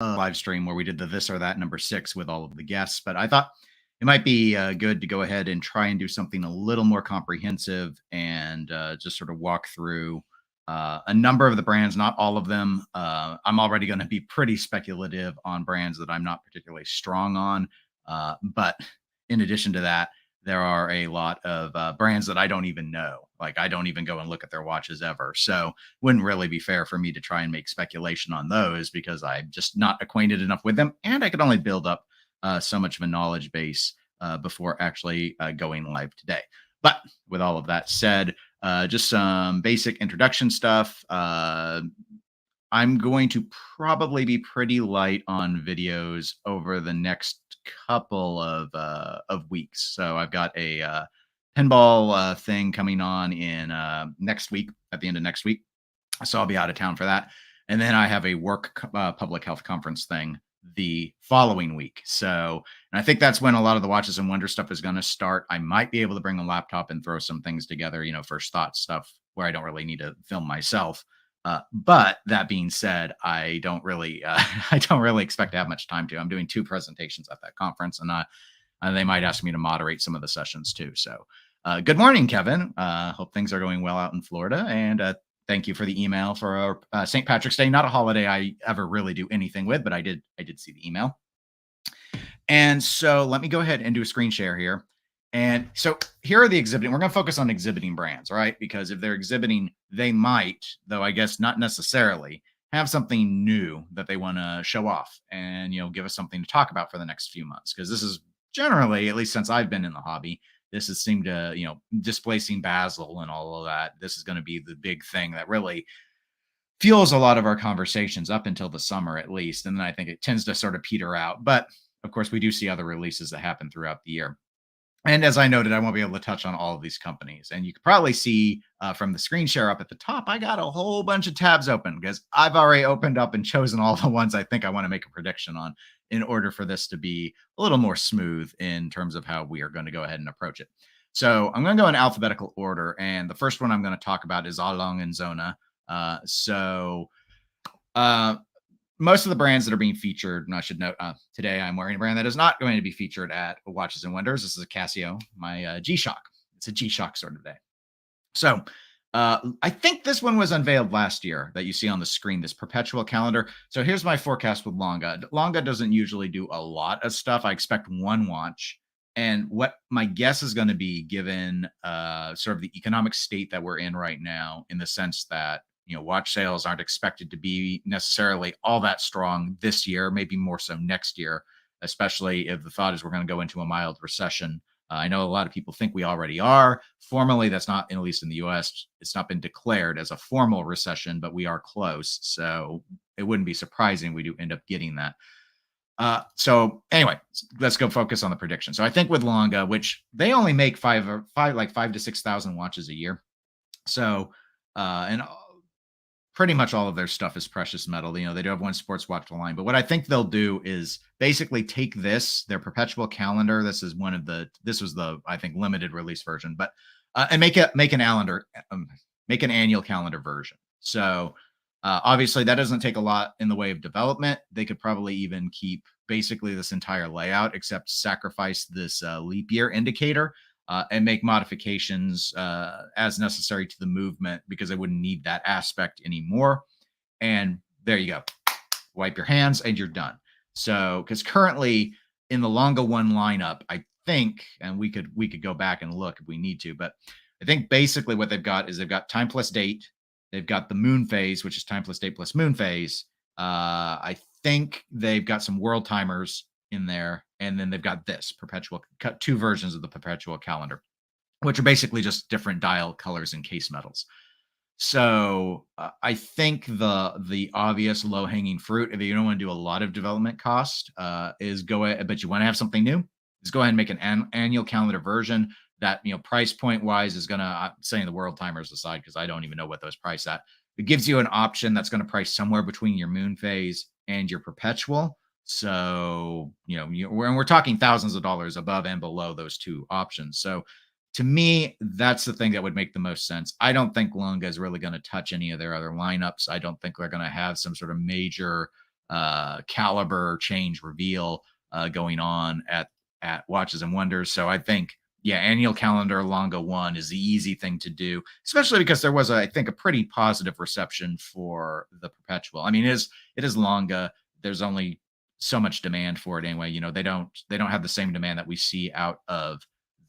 live stream where we did the this or that number 6 with all of the guests, but I thought it might be good to go ahead and try and do something a little more comprehensive and just sort of walk through a number of the brands, not all of them. I'm already going to be pretty speculative on brands that I'm not particularly strong on. But in addition to that, there are a lot of brands that I don't even know. Like, I don't even go and look at their watches ever. So wouldn't really be fair for me to try and make speculation on those because I'm just not acquainted enough with them. And I could only build up so much of a knowledge base before actually going live today. But with all of that said, just some basic introduction stuff. I'm going to probably be pretty light on videos over the next couple of weeks. So I've got a pinball thing coming on in next week, at the end of next week. So I'll be out of town for that. And then I have a work public health conference thing the following week. So, and I think that's when a lot of the Watches and Wonder stuff is going to start. I might be able to bring a laptop and throw some things together, first thought stuff where I don't really need to film myself. But that being said, I don't really, I don't really expect to have much time to. I'm doing 2 presentations at that conference, and they might ask me to moderate some of the sessions too. So, good morning, Kevin. Hope things are going well out in Florida, and thank you for the email for St. Patrick's Day. Not a holiday I ever really do anything with, but I did see the email. And so let me go ahead and do a screen share here. And so here are the exhibiting. We're going to focus on exhibiting brands, right? Because if they're exhibiting, they might, though I guess not necessarily, have something new that they want to show off and, give us something to talk about for the next few months. Because this is generally, at least since I've been in the hobby, this has seemed to, displacing Basel and all of that. This is going to be the big thing that really fuels a lot of our conversations up until the summer, at least. And then I think it tends to sort of peter out. But of course, we do see other releases that happen throughout the year. And as I noted, I won't be able to touch on all of these companies. And you can probably see from the screen share up at the top, I got a whole bunch of tabs open because I've already opened up and chosen all the ones I think I want to make a prediction on in order for this to be a little more smooth in terms of how we are going to go ahead and approach it. So I'm going to go in alphabetical order. And the first one I'm going to talk about is A. Lange & Söhne. Most of the brands that are being featured, and I should note, today I'm wearing a brand that is not going to be featured at Watches and Wonders. This is a Casio, my G-Shock. It's a G-Shock sort of day. So I think this one was unveiled last year that you see on the screen, this perpetual calendar. So here's my forecast with Lange. Lange doesn't usually do a lot of stuff. I expect one watch. And what my guess is going to be, given sort of the economic state that we're in right now, in the sense that watch sales aren't expected to be necessarily all that strong this year, maybe more so next year, especially if the thought is we're going to go into a mild recession. I know a lot of people think we already are. Formally, that's not, at least in the US, it's not been declared as a formal recession, but we are close. So it wouldn't be surprising we do end up getting that. So anyway, let's go focus on the prediction. So I think with Lange, which they only make 5 to 6,000 watches a year. So, and pretty much all of their stuff is precious metal. They do have one sports watch line, but what I think they'll do is basically take their perpetual calendar. This was the, I think, limited release version, but, and make an annual calendar version. So, obviously that doesn't take a lot in the way of development. They could probably even keep basically this entire layout, except sacrifice this leap year indicator. And make modifications as necessary to the movement because I wouldn't need that aspect anymore. And there you go. Wipe your hands and you're done. So, because currently in the Lange one lineup, I think, and we could go back and look if we need to, but I think basically what they've got is they've got time plus date. They've got the moon phase, which is time plus date plus moon phase. I think they've got some world timers in there, and then they've got this perpetual, 2 versions of the perpetual calendar, which are basically just different dial colors and case metals. So I think the obvious low-hanging fruit, if you don't want to do a lot of development cost, is go ahead, but you want to have something new, is go ahead and make an annual calendar version that, price point wise is going to, I'm saying the world timers aside, because I don't even know what those price at. It gives you an option that's going to price somewhere between your moon phase and your perpetual. So, we're talking thousands of dollars above and below those 2 options. So to me, that's the thing that would make the most sense. I don't think Lange is really going to touch any of their other lineups. I don't think they're going to have some sort of major caliber change reveal going on at Watches and Wonders. So I think, yeah, annual calendar Longa one is the easy thing to do, especially because there was, I think, a pretty positive reception for the Perpetual. I mean, it is Longa. There's only so much demand for it anyway. They don't have the same demand that we see out of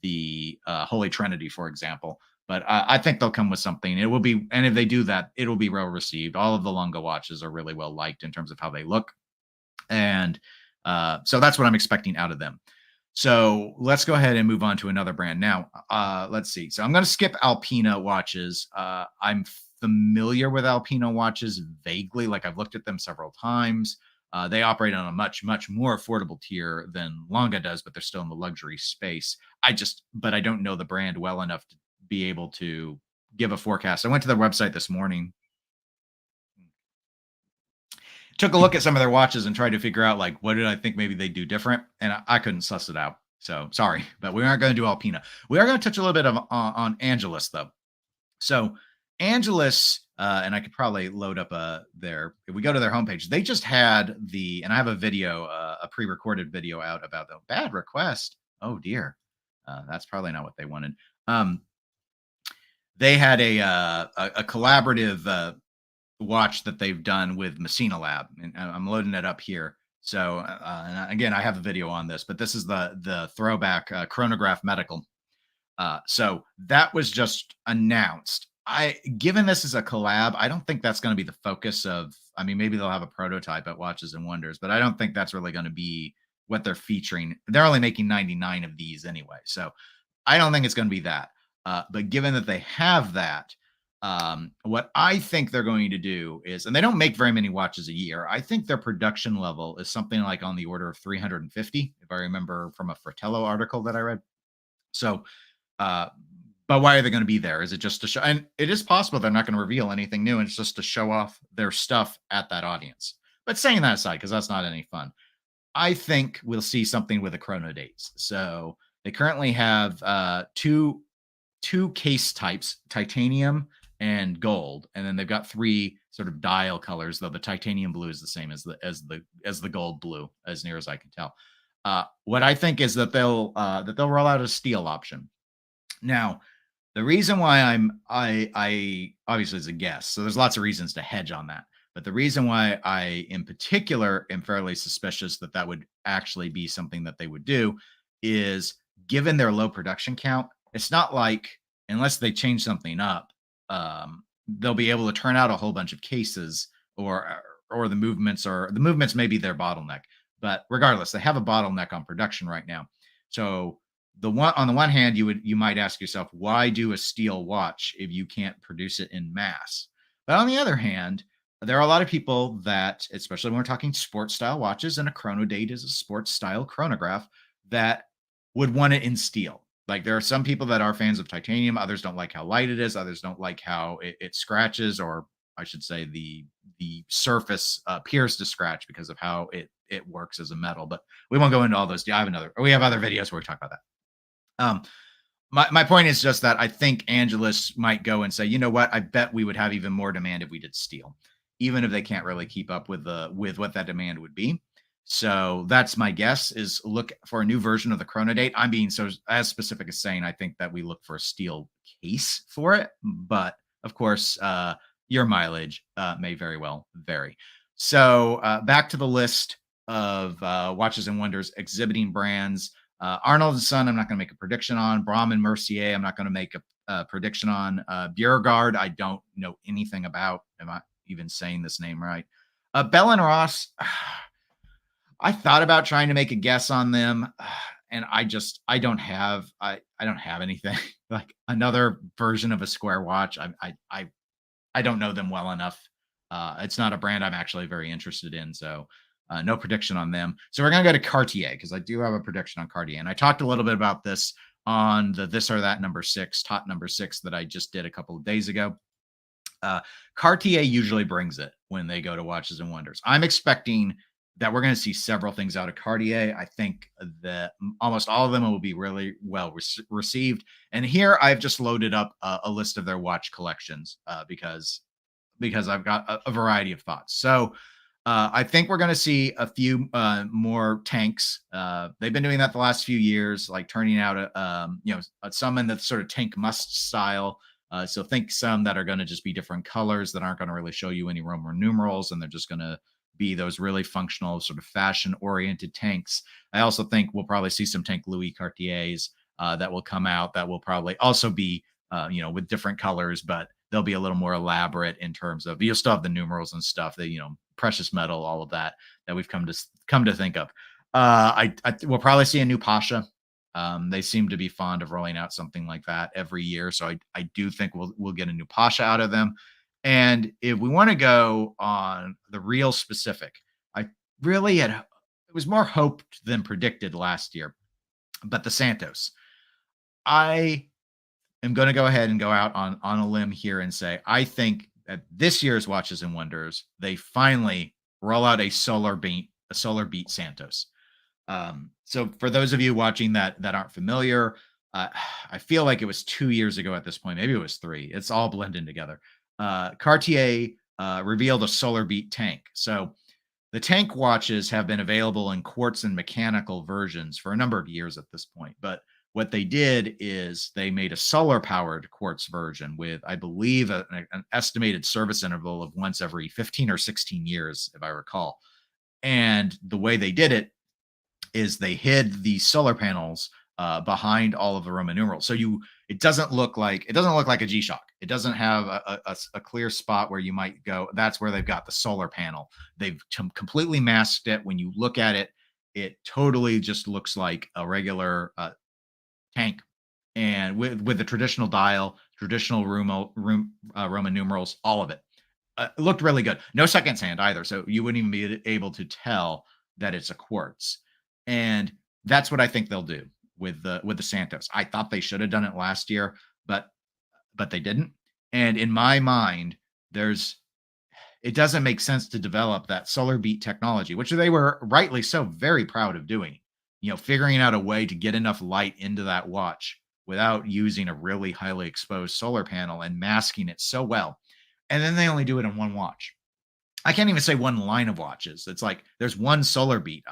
the Holy Trinity, for example. But I think they'll come with something. It will be, and if they do that, it will be well received. All of the Longa watches are really well liked in terms of how they look, and so that's what I'm expecting out of them. So let's go ahead and move on to another brand now. Let's see. So I'm going to skip Alpina watches. I'm familiar with Alpina watches vaguely, like I've looked at them several times. They operate on a much, much more affordable tier than Longa does, but they're still in the luxury space. But I don't know the brand well enough to be able to give a forecast. I went to their website this morning, took a look at some of their watches and tried to figure out, like, what did I think maybe they do different, and I couldn't suss it out. So sorry, but we aren't going to do Alpina. We are going to touch a little bit on Angelus though. So Angelus, and I could probably load up their, if we go to their homepage, they just had and I have a video, a pre-recorded video out about the bad request. Oh dear. That's probably not what they wanted. They had a collaborative watch that they've done with Messina Lab, and I'm loading it up here. So and again, I have a video on this, but this is the throwback chronograph medical. So that was just announced. Given this is a collab, I don't think that's going to be the focus of. I mean, maybe they'll have a prototype at Watches and Wonders, but I don't think that's really going to be what they're featuring. They're only making 99 of these anyway, so I don't think it's going to be that. But given that they have that, what I think they're going to do is, and they don't make very many watches a year. I think their production level is something like on the order of 350, if I remember from a Fratello article that I read. So, but why are they going to be there? Is it just to show? And it is possible they're not going to reveal anything new, and it's just to show off their stuff at that audience. But saying that aside, because that's not any fun, I think we'll see something with the chrono dates. So they currently have two case types, titanium and gold, and then they've got three sort of dial colors, though the titanium blue is the same as the gold blue, as near as I can tell. What I think is that they'll roll out a steel option. Now, the reason why I obviously is a guess, so there's lots of reasons to hedge on that. But the reason why I, in particular, am fairly suspicious that that would actually be something that they would do is, given their low production count, it's not like, unless they change something up, they'll be able to turn out a whole bunch of cases, or the movements may be their bottleneck. But regardless, they have a bottleneck on production right now. So on the one hand, you might ask yourself, why do a steel watch if you can't produce it in mass? But on the other hand, there are a lot of people that, especially when we're talking sports style watches, and a chronodate is a sports style chronograph, that would want it in steel. Like, there are some people that are fans of titanium. Others don't like how light it is. Others don't like how it scratches, or I should say the surface appears to scratch because of how it works as a metal. But we won't go into all those. We have other videos where we talk about that. My point is just that I think Angelus might go and say, you know what, I bet we would have even more demand if we did steel, even if they can't really keep up with what that demand would be. So that's my guess, is look for a new version of the chronodate. I'm being so as specific as saying I think that we look for a steel case for it, but of course, your mileage may very well vary. So back to the list of Watches and Wonders exhibiting brands. Arnold & Son, I'm not going to make a prediction on. Braume & Mercier, I'm not going to make a prediction on. Bjerregaard, I don't know anything about. Am I even saying this name right? Bell & Ross, I thought about trying to make a guess on them, and I don't have anything. Like another version of a square watch. I don't know them well enough. It's not a brand I'm actually very interested in, so no prediction on them. So we're gonna go to Cartier, because I do have a prediction on Cartier, and I talked a little bit about this on the This or That number 6, top number 6, that I just did a couple of days ago. Cartier usually brings it when they go to Watches and Wonders. I'm expecting that we're going to see several things out of Cartier. I think that almost all of them will be really well received. And here I've just loaded up a list of their watch collections because I've got a variety of thoughts. So I think we're going to see a few more tanks. They've been doing that the last few years, like turning out some in the sort of tank must style. So think some that are going to just be different colors that aren't going to really show you any Roman numerals, and they're just going to be those really functional, sort of fashion oriented tanks. I also think we'll probably see some tank Louis Cartiers that will come out that will probably also be with different colors, but they'll be a little more elaborate in terms of you'll still have the numerals and stuff that precious metal, all of that we've come to think of. I we'll probably see a new Pasha. They seem to be fond of rolling out something like that every year, so I do think we'll get a new Pasha out of them. And if we want to go on the real specific, I really had it was more hoped than predicted last year, but the Santos. I am going to go ahead and go out on a limb here and say I think at this year's Watches and Wonders, they finally roll out a solar beat Santos. So for those of you watching that aren't familiar, I feel like it was 2 years ago at this point. Maybe it was three. It's all blending together. Cartier revealed a solar beat tank. So the tank watches have been available in quartz and mechanical versions for a number of years at this point, but what they did is they made a solar powered quartz version with, I believe, an estimated service interval of once every 15 or 16 years, if I recall. And the way they did it is they hid the solar panels behind all of the Roman numerals. So it doesn't look like a G-Shock. It doesn't have a clear spot where you might go. That's where they've got the solar panel. They've completely masked it. When you look at it, it totally just looks like a regular tank, and with the traditional dial, traditional Roman numerals, all of it. It looked really good. No seconds hand either, so you wouldn't even be able to tell that it's a quartz. And that's what I think they'll do with the Santos. I thought they should have done it last year, but they didn't. And in my mind, it doesn't make sense to develop that solar beat technology, which they were rightly so very proud of doing. Figuring out a way to get enough light into that watch without using a really highly exposed solar panel and masking it so well. And then they only do it in one watch. I can't even say one line of watches. It's like there's one solar beat.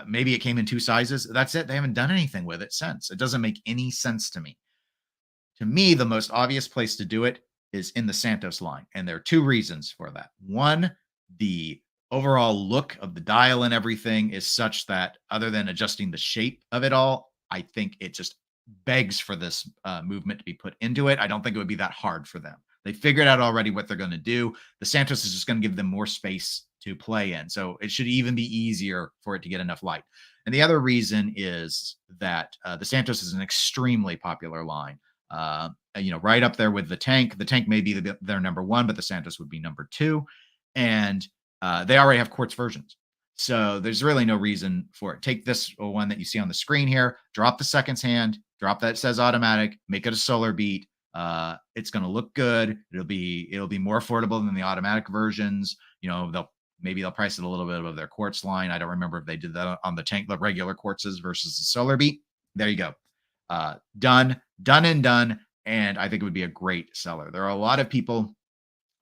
Maybe it came in two sizes. That's it. They haven't done anything with it since. It doesn't make any sense to me. To me, the most obvious place to do it is in the Santos line. And there are two reasons for that. One, the overall look of the dial and everything is such that other than adjusting the shape of it all, I think it just begs for this movement to be put into it. I don't think it would be that hard for them. They figured out already what they're going to do. The Santos is just going to give them more space to play in. So it should even be easier for it to get enough light. And the other reason is that the Santos is an extremely popular line. Right up there with the tank. The tank may be their number one, but the Santos would be number two. And they already have quartz versions. So there's really no reason for it. Take this one that you see on the screen here, drop the seconds hand, drop that says automatic, make it a solar beat. It's going to look good. It'll be more affordable than the automatic versions. They'll price it a little bit above their quartz line. I don't remember if they did that on the tank, the regular quartzes versus the solar beat. There you go. Done. And I think it would be a great seller. There are a lot of people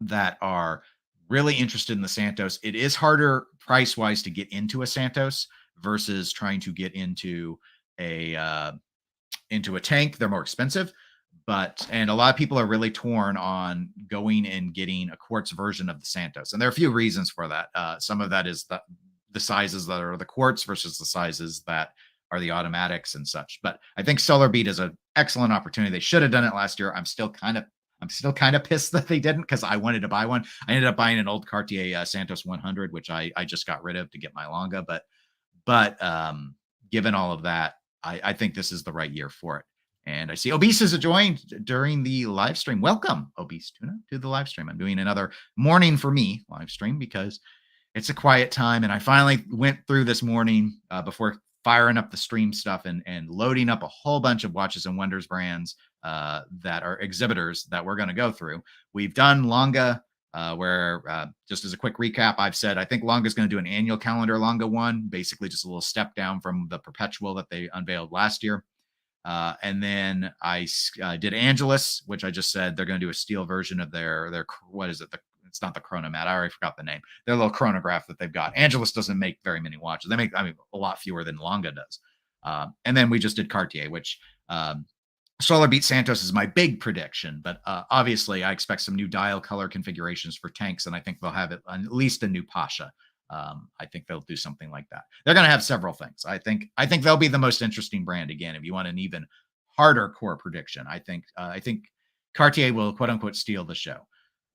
that are really interested in the Santos. It is harder price wise to get into a Santos versus trying to get into a tank. They're more expensive, and a lot of people are really torn on going and getting a quartz version of the Santos. And there are a few reasons for that. Some of that is the sizes that are the quartz versus the sizes that are the automatics and such. But I think Solar Beat is an excellent opportunity. They should have done it last year. I'm still kind of pissed that they didn't, because I wanted to buy one. I ended up buying an old Cartier Santos 100, which I just got rid of to get my Longa. But given all of that, I think this is the right year for it. And I see Obese has joined during the live stream. Welcome, Obese Tuna, to the live stream. I'm doing another morning for me live stream because it's a quiet time. And I finally went through this morning before firing up the stream stuff and loading up a whole bunch of Watches and Wonders brands that are exhibitors that we're going to go through. We've done Longa, where just as a quick recap, I've said I think Longa is going to do an annual calendar Longa one, basically just a little step down from the perpetual that they unveiled last year. And then I did Angelus, which I just said they're going to do a steel version of their what is it, the It's not the Chronomat. I already forgot the name. Their little chronograph that they've got. Angelus doesn't make very many watches. They make, I mean, a lot fewer than Longa does. And then we just did Cartier, which Solar Beat Santos is my big prediction. But obviously, I expect some new dial color configurations for tanks, and I think they'll have at least a new Pasha. I think they'll do something like that. They're going to have several things. I think they'll be the most interesting brand again. If you want an even harder core prediction, I think Cartier will quote unquote steal the show,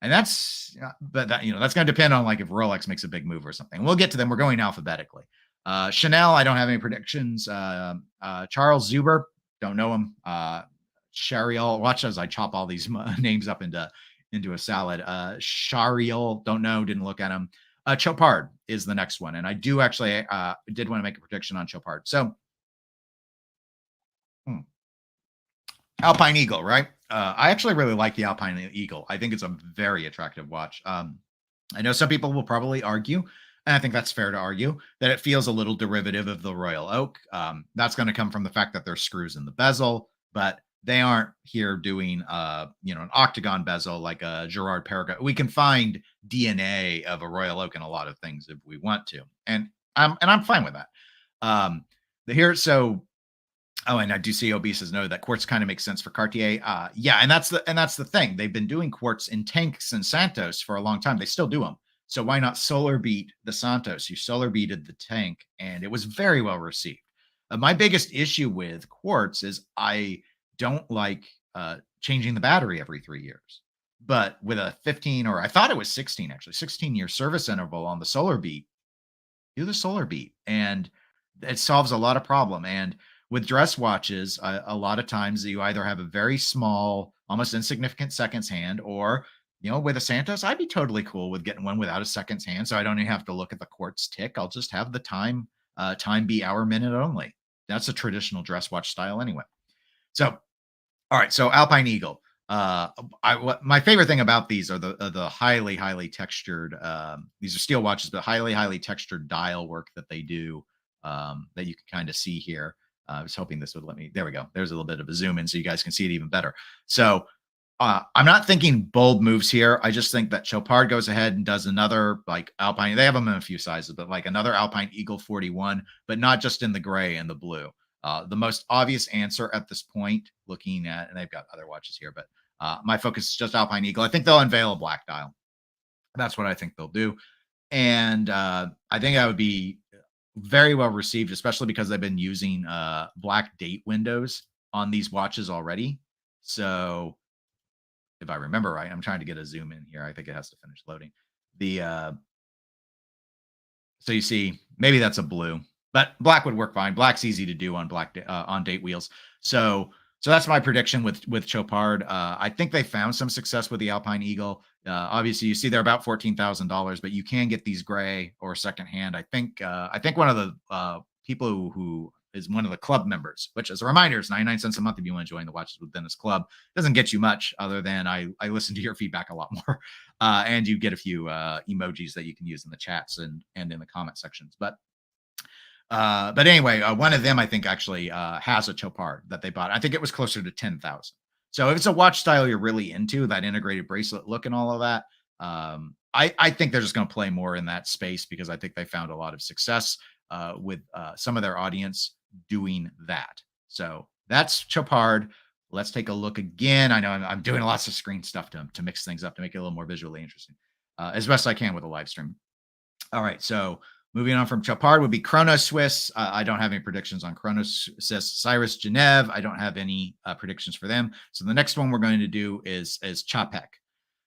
and that's but that, that's going to depend on like if Rolex makes a big move or something. We'll get to them. We're going alphabetically. Chanel, I don't have any predictions. Charles Zuber, don't know him. Shariel, watch as I chop all these names up into a salad. Shariel, don't know, didn't look at him. Chopard is the next one. And I do actually did want to make a prediction on Chopard. So Alpine Eagle, right? I actually really like the Alpine Eagle. I think it's a very attractive watch. I know some people will probably argue, and I think that's fair to argue, that it feels a little derivative of the Royal Oak. That's going to come from the fact that there's screws in the bezel, but they aren't here doing, an octagon bezel like a Gerard Perregaux. We can find DNA of a Royal Oak in a lot of things if we want to, and I'm fine with that. And I do see Obese says no, that quartz kind of makes sense for Cartier. Yeah, and that's the thing. They've been doing quartz in tanks and Santos for a long time. They still do them. So why not solar beat the Santos? You solar beated the tank, and it was very well received. My biggest issue with quartz is I don't like changing the battery every 3 years. But with a 15, or I thought it was 16, actually, 16-year service interval on the solar beat, do the solar beat, and it solves a lot of problem. And with dress watches, a lot of times you either have a very small, almost insignificant seconds hand, or with a Santos, I'd be totally cool with getting one without a seconds hand, so I don't even have to look at the quartz tick. I'll just have the time be hour, minute only. That's a traditional dress watch style anyway. So, all right. So Alpine Eagle. My favorite thing about these are the highly textured. These are steel watches, but highly textured dial work that they do. That you can kind of see here. I was hoping this would let me. There we go. There's a little bit of a zoom in so you guys can see it even better. So I'm not thinking bold moves here. I just think that Chopard goes ahead and does another like Alpine. They have them in a few sizes, but like another Alpine Eagle 41, but not just in the gray and the blue. The most obvious answer at this point, looking at, and they've got other watches here, but my focus is just Alpine Eagle. I think they'll unveil a black dial. That's what I think they'll do. And I think that would be very well received, especially because they've been using black date windows on these watches already. So if I remember right, I'm trying to get a zoom in here. I think it has to finish loading. So you see, maybe that's a blue, but black would work fine. Black's easy to do on on date wheels. So that's my prediction with Chopard. I think they found some success with the Alpine Eagle. Obviously, you see they're about $14,000, but you can get these gray or secondhand. I think one of the people who is one of the club members, which as a reminder is 99 cents a month if you want to join the Watches with Dennis Club. Doesn't get you much other than I listen to your feedback a lot more, and you get a few emojis that you can use in the chats and in the comment sections. But anyway, one of them I think actually has a Chopard that they bought. I think it was closer to 10,000. So if it's a watch style you're really into, that integrated bracelet look and all of that, I think they're just going to play more in that space because I think they found a lot of success with some of their audience doing that. So that's Chopard. Let's take a look again. I know I'm doing lots of screen stuff to mix things up to make it a little more visually interesting, as best I can with a live stream. All right, so moving on from Chopard would be Chrono Swiss. I don't have any predictions on Chrono Swiss. Cyrus Genève, I don't have any predictions for them. So the next one we're going to do is Chapek.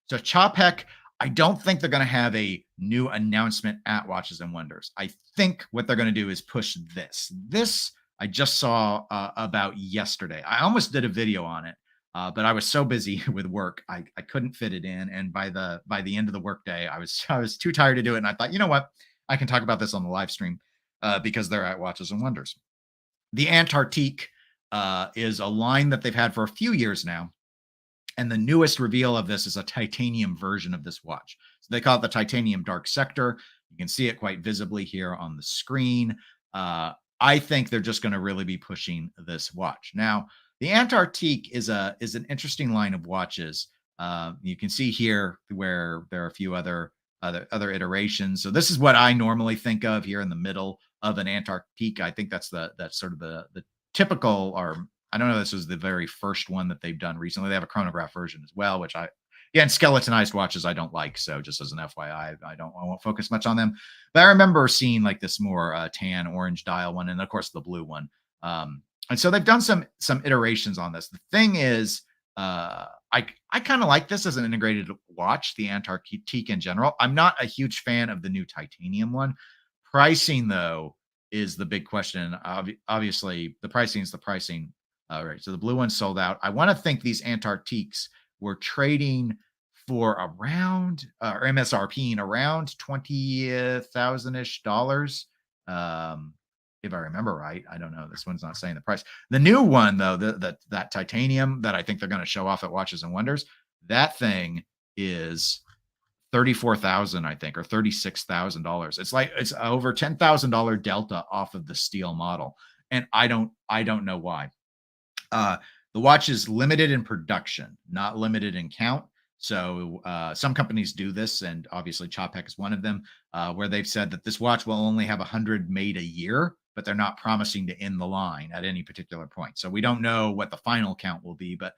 So Chapek, I don't think they're going to have a new announcement at Watches and Wonders. I think what they're going to do is push this. This I just saw about yesterday. I almost did a video on it, but I was so busy with work, I couldn't fit it in. And by the end of the workday, I was too tired to do it. And I thought, you know what? I can talk about this on the live stream because they're at Watches and Wonders. The Antarctique is a line that they've had for a few years now. And the newest reveal of this is a titanium version of this watch. So they call it the Titanium Dark Sector. You can see it quite visibly here on the screen. I think they're just going to really be pushing this watch. Now, the Antarctique is an interesting line of watches You can see here where there are a few other iterations. So this is what I normally think of here in the middle of an Antarctique. I think that's sort of the typical, or I don't know, this was the very first one that they've done recently. They have a chronograph version as well, which again, skeletonized watches I don't like. So just as an FYI, I won't focus much on them. But I remember seeing like this more tan orange dial one, and of course the blue one. And so they've done some iterations on this. The thing is, I kind of like this as an integrated watch, the Antarctique in general. I'm not a huge fan of the new titanium one. Pricing though is the big question. Obviously, the pricing is the pricing. All right, so the blue one sold out. I want to think these Antarctiques were trading for around or MSRP around $20,000-ish. If I remember right. I don't know. This one's not saying the price. The new one, though, that titanium that I think they're going to show off at Watches and Wonders, that thing is 34,000, I think, or $36,000. It's over $10,000 delta off of the steel model, and I don't know why. The watch is limited in production, not limited in count. So some companies do this, and obviously Chopek is one of them, where they've said that this watch will only have 100 made a year, but they're not promising to end the line at any particular point. So we don't know what the final count will be. But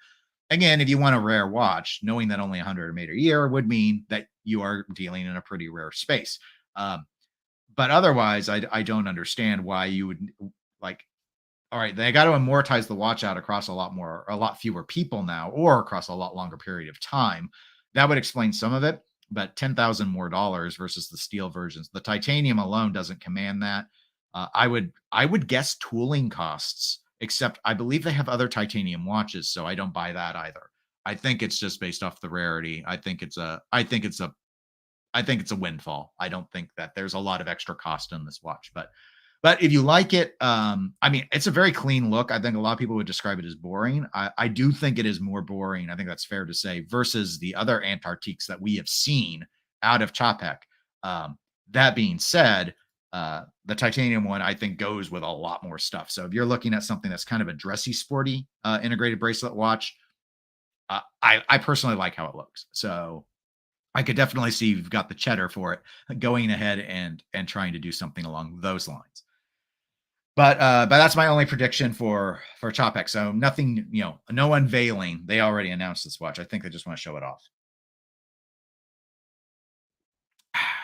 again, if you want a rare watch, knowing that only 100 are made a year would mean that you are dealing in a pretty rare space. But otherwise, I don't understand why you would like. All right, they got to amortize the watch out across a lot fewer people now, or across a lot longer period of time. That would explain some of it, but $10,000 more versus the steel versions. The titanium alone doesn't command that. I would guess tooling costs, except I believe they have other titanium watches, so I don't buy that either. I think it's just based off the rarity. I think it's a windfall. I don't think that there's a lot of extra cost in this watch, but if you like it, I mean, it's a very clean look. I think a lot of people would describe it as boring. I do think it is more boring. I think that's fair to say versus the other Antarctiques that we have seen out of Chopek. That being said, the titanium one, I think, goes with a lot more stuff. So if you're looking at something that's kind of a dressy, sporty integrated bracelet watch, I personally like how it looks. So I could definitely see you've got the cheddar for it, going ahead and trying to do something along those lines. But that's my only prediction for Chopek. So nothing, no unveiling. They already announced this watch. I think they just want to show it off.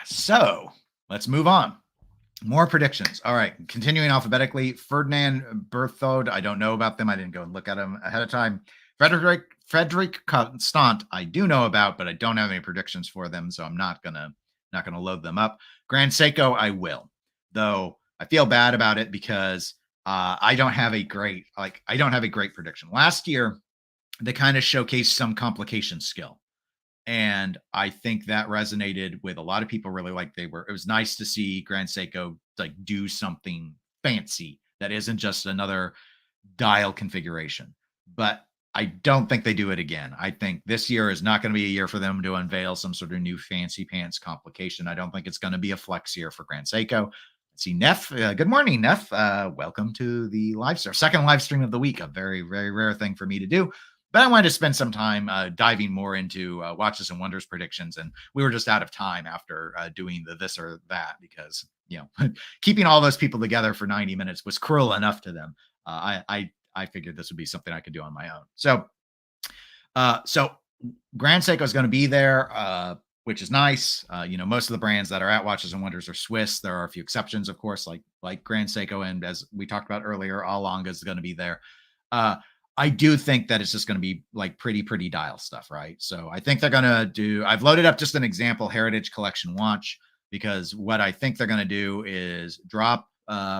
So let's move on. More predictions. All right, continuing alphabetically. Ferdinand Berthaud. I don't know about them. I didn't go and look at them ahead of time. Frederic Constant, I do know about, but I don't have any predictions for them, so I'm not gonna load them up. Grand Seiko, I will, though. I feel bad about it because I don't have a great prediction. Last year, they kind of showcased some complication skill, and I think that resonated with a lot of people. Really, it was nice to see Grand Seiko like do something fancy that isn't just another dial configuration. But I don't think they do it again. I think this year is not going to be a year for them to unveil some sort of new fancy pants complication. I don't think it's going to be a flex year for Grand Seiko. See Neff. Good morning, Neff. Welcome to the live stream. Second live stream of the week. A very, very rare thing for me to do. But I wanted to spend some time diving more into Watches and Wonders predictions. And we were just out of time after doing the this or that because, keeping all those people together for 90 minutes was cruel enough to them. I figured this would be something I could do on my own. So Grand Seiko is going to be there, which is nice. Most of the brands that are at Watches and Wonders are Swiss. There are a few exceptions, of course, like Grand Seiko, and as we talked about earlier, A. Lange is going to be there. I do think that it's just going to be like pretty dial stuff, right? So I think they're going to do. I've loaded up just an example Heritage Collection watch because what I think they're going to do is drop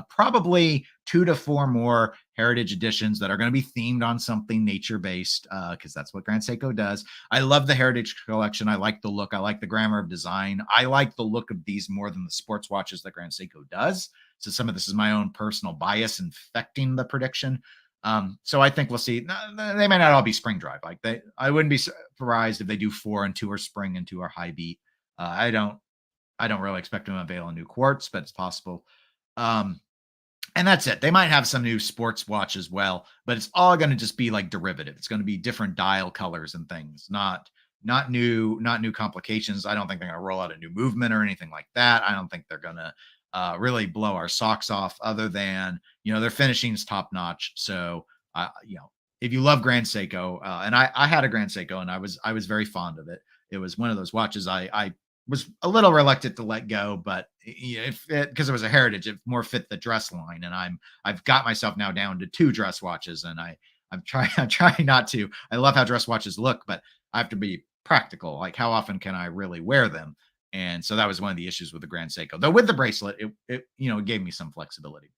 probably 2 to 4 more Heritage editions that are going to be themed on something nature-based because that's what Grand Seiko does. I love the Heritage Collection. I like the look. I like the grammar of design. I like the look of these more than the sports watches that Grand Seiko does. So some of this is my own personal bias infecting the prediction. So I think we'll see. They may not all be spring drive. I wouldn't be surprised if they do 4 and 2 are spring and 2 are high beat. I don't really expect them to unveil a new quartz, but it's possible. And that's it. They might have some new sports watch as well, but it's all going to just be like derivative. It's going to be different dial colors and things, not not new complications. I don't think they're going to roll out a new movement or anything like that. I don't think they're going to really blow our socks off. Other than their finishing is top notch. So if you love Grand Seiko, and I had a Grand Seiko, and I was very fond of it. It was one of those watches I was a little reluctant to let go, but if it because it was a heritage, it more fit the dress line, and I've got myself now down to two dress watches, and I'm trying not to. I love how dress watches look, but I have to be practical. Like, how often can I really wear them? And so that was one of the issues with the Grand Seiko. Though with the bracelet, it gave me some flexibility.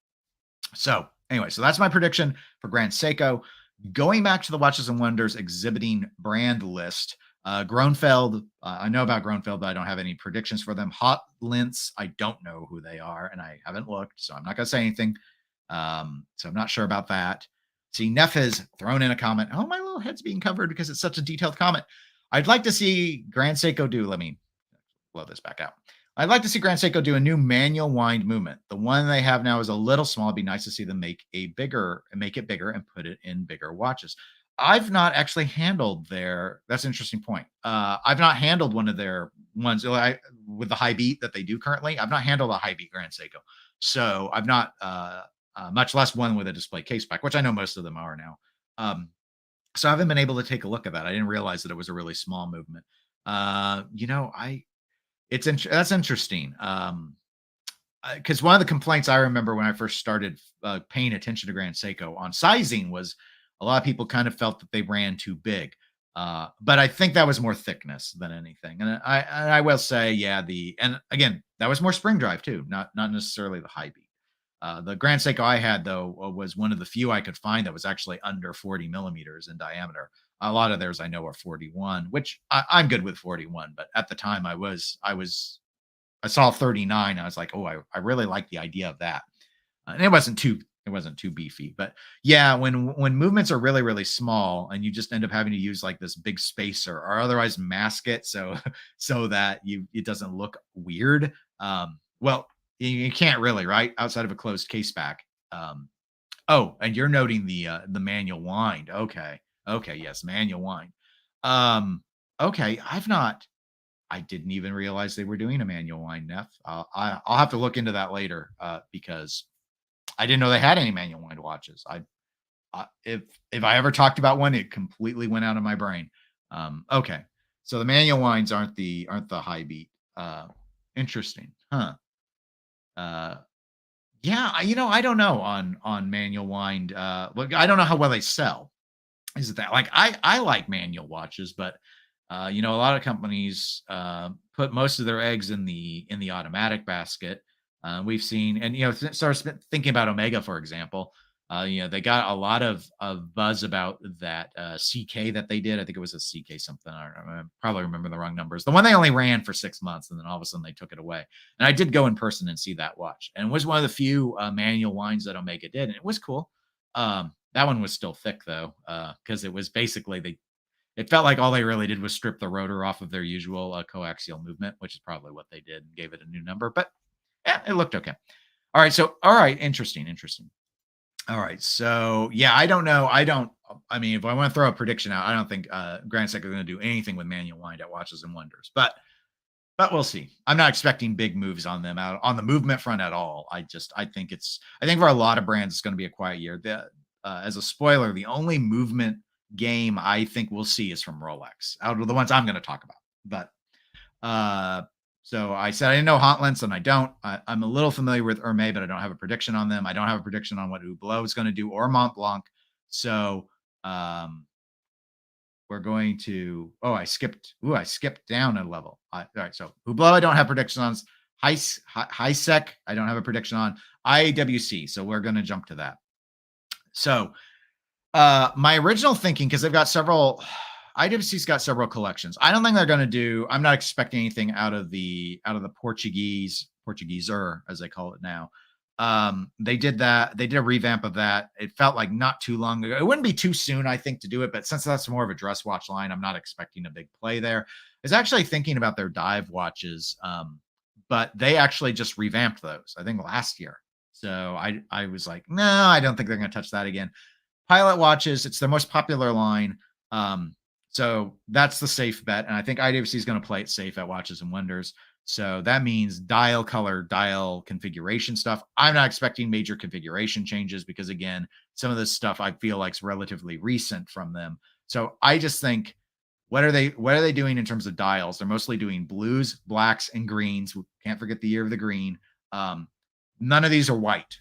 So anyway, so that's my prediction for Grand Seiko. Going back to the Watches and Wonders exhibiting brand list, Groenfeld, I know about Groenfeld, but I don't have any predictions for them. Hot Lints, I don't know who they are, and I haven't looked, so I'm not going to say anything. So I'm not sure about that. See, Neff has thrown in a comment. Oh, my little head's being covered because it's such a detailed comment. I'd like to see Grand Seiko do. Let me blow this back out. I'd like to see Grand Seiko do a new manual wind movement. The one they have now is a little small. It'd be nice to see them make it bigger and put it in bigger watches. I've not actually handled that's an interesting point. I've not handled one of their ones with the high beat that they do currently. I've not handled a high beat Grand Seiko. So I've not, much less one with a display case back, which I know most of them are now. So I haven't been able to take a look at that. I didn't realize that it was a really small movement. That's interesting. Because one of the complaints I remember when I first started paying attention to Grand Seiko on sizing was a lot of people kind of felt that they ran too big. But I think that was more thickness than anything. And I will say, and again, that was more spring drive too, not necessarily the high beat. The Grand Seiko I had, though, was one of the few I could find that was actually under 40 millimeters in diameter. A lot of theirs I know are 41, which I'm good with 41. But at the time I saw 39. I was like, oh, I really like the idea of that. And it wasn't too beefy, but yeah, when movements are really, really small and you just end up having to use like this big spacer or otherwise mask it so that it doesn't look weird. Well, you can't really, right? Outside of a closed case back. Oh, and you're noting the manual wind. Okay. Yes, manual wind. Okay. I didn't even realize they were doing a manual wind, Neff. I'll have to look into that later because I didn't know they had any manual wind watches. If I ever talked about one, it completely went out of my brain. Okay. So the manual winds aren't the high beat. Interesting. Huh. Yeah, I don't know on manual wind. Look, I don't know how well they sell. Is it that like I like manual watches, but a lot of companies put most of their eggs in the automatic basket. We've seen, and start thinking about Omega, for example. They got a lot of buzz about that CK that they did. I think it was a CK something. I probably remember the wrong numbers. The one they only ran for 6 months, and then all of a sudden they took it away. And I did go in person and see that watch, and it was one of the few manual winds that Omega did, and it was cool. That one was still thick though, because it was basically it felt like all they really did was strip the rotor off of their usual coaxial movement, which is probably what they did and gave it a new number. But yeah, it looked okay. All right, interesting. All right. So yeah, I don't know. I mean, if I want to throw a prediction out, I don't think Grand Seiko is going to do anything with manual wind at Watches and Wonders, but we'll see. I'm not expecting big moves on them out on the movement front at all. I think for a lot of brands, it's going to be a quiet year. As a spoiler, the only movement game I think we'll see is from Rolex out of the ones I'm going to talk about. But so I said I didn't know Hotlens, and I don't. I'm a little familiar with Hermès, but I don't have a prediction on them. I don't have a prediction on what Hublot is going to do or Mont Blanc. So we're going to. Oh, I skipped down a level. All right. So Hublot, I don't have predictions on. Hisec, I don't have a prediction on. IWC. So we're going to jump to that. So my original thinking, because they've got several. IWC's got several collections. I don't think they're going to do. I'm not expecting anything out of the Portugueser, as they call it now. They did that. They did a revamp of that. It felt like not too long ago. It wouldn't be too soon, I think, to do it. But since that's more of a dress watch line, I'm not expecting a big play there. I was actually thinking about their dive watches, but they actually just revamped those, I think, last year. So I was like, no, I don't think they're going to touch that again. Pilot watches, it's their most popular line. So that's the safe bet. And I think IWC is going to play it safe at Watches and Wonders. So that means dial color, dial configuration stuff. I'm not expecting major configuration changes because, again, some of this stuff I feel like is relatively recent from them. So I just think, what are they doing in terms of dials? They're mostly doing blues, blacks, and greens. We can't forget the year of the green. Um, None of these are white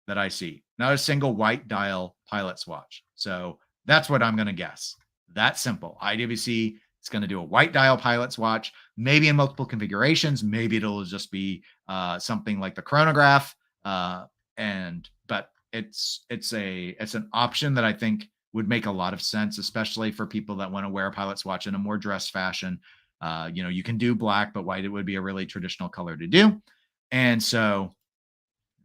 that I see. Not a single white dial pilot's watch. So that's what I'm going to guess. That simple. IWC is going to do a white dial pilot's watch, maybe in multiple configurations. Maybe it'll just be something like the chronograph. But it's an option that I think would make a lot of sense, especially for people that want to wear a pilot's watch in a more dress fashion. You can do black, but white it would be a really traditional color to do. And so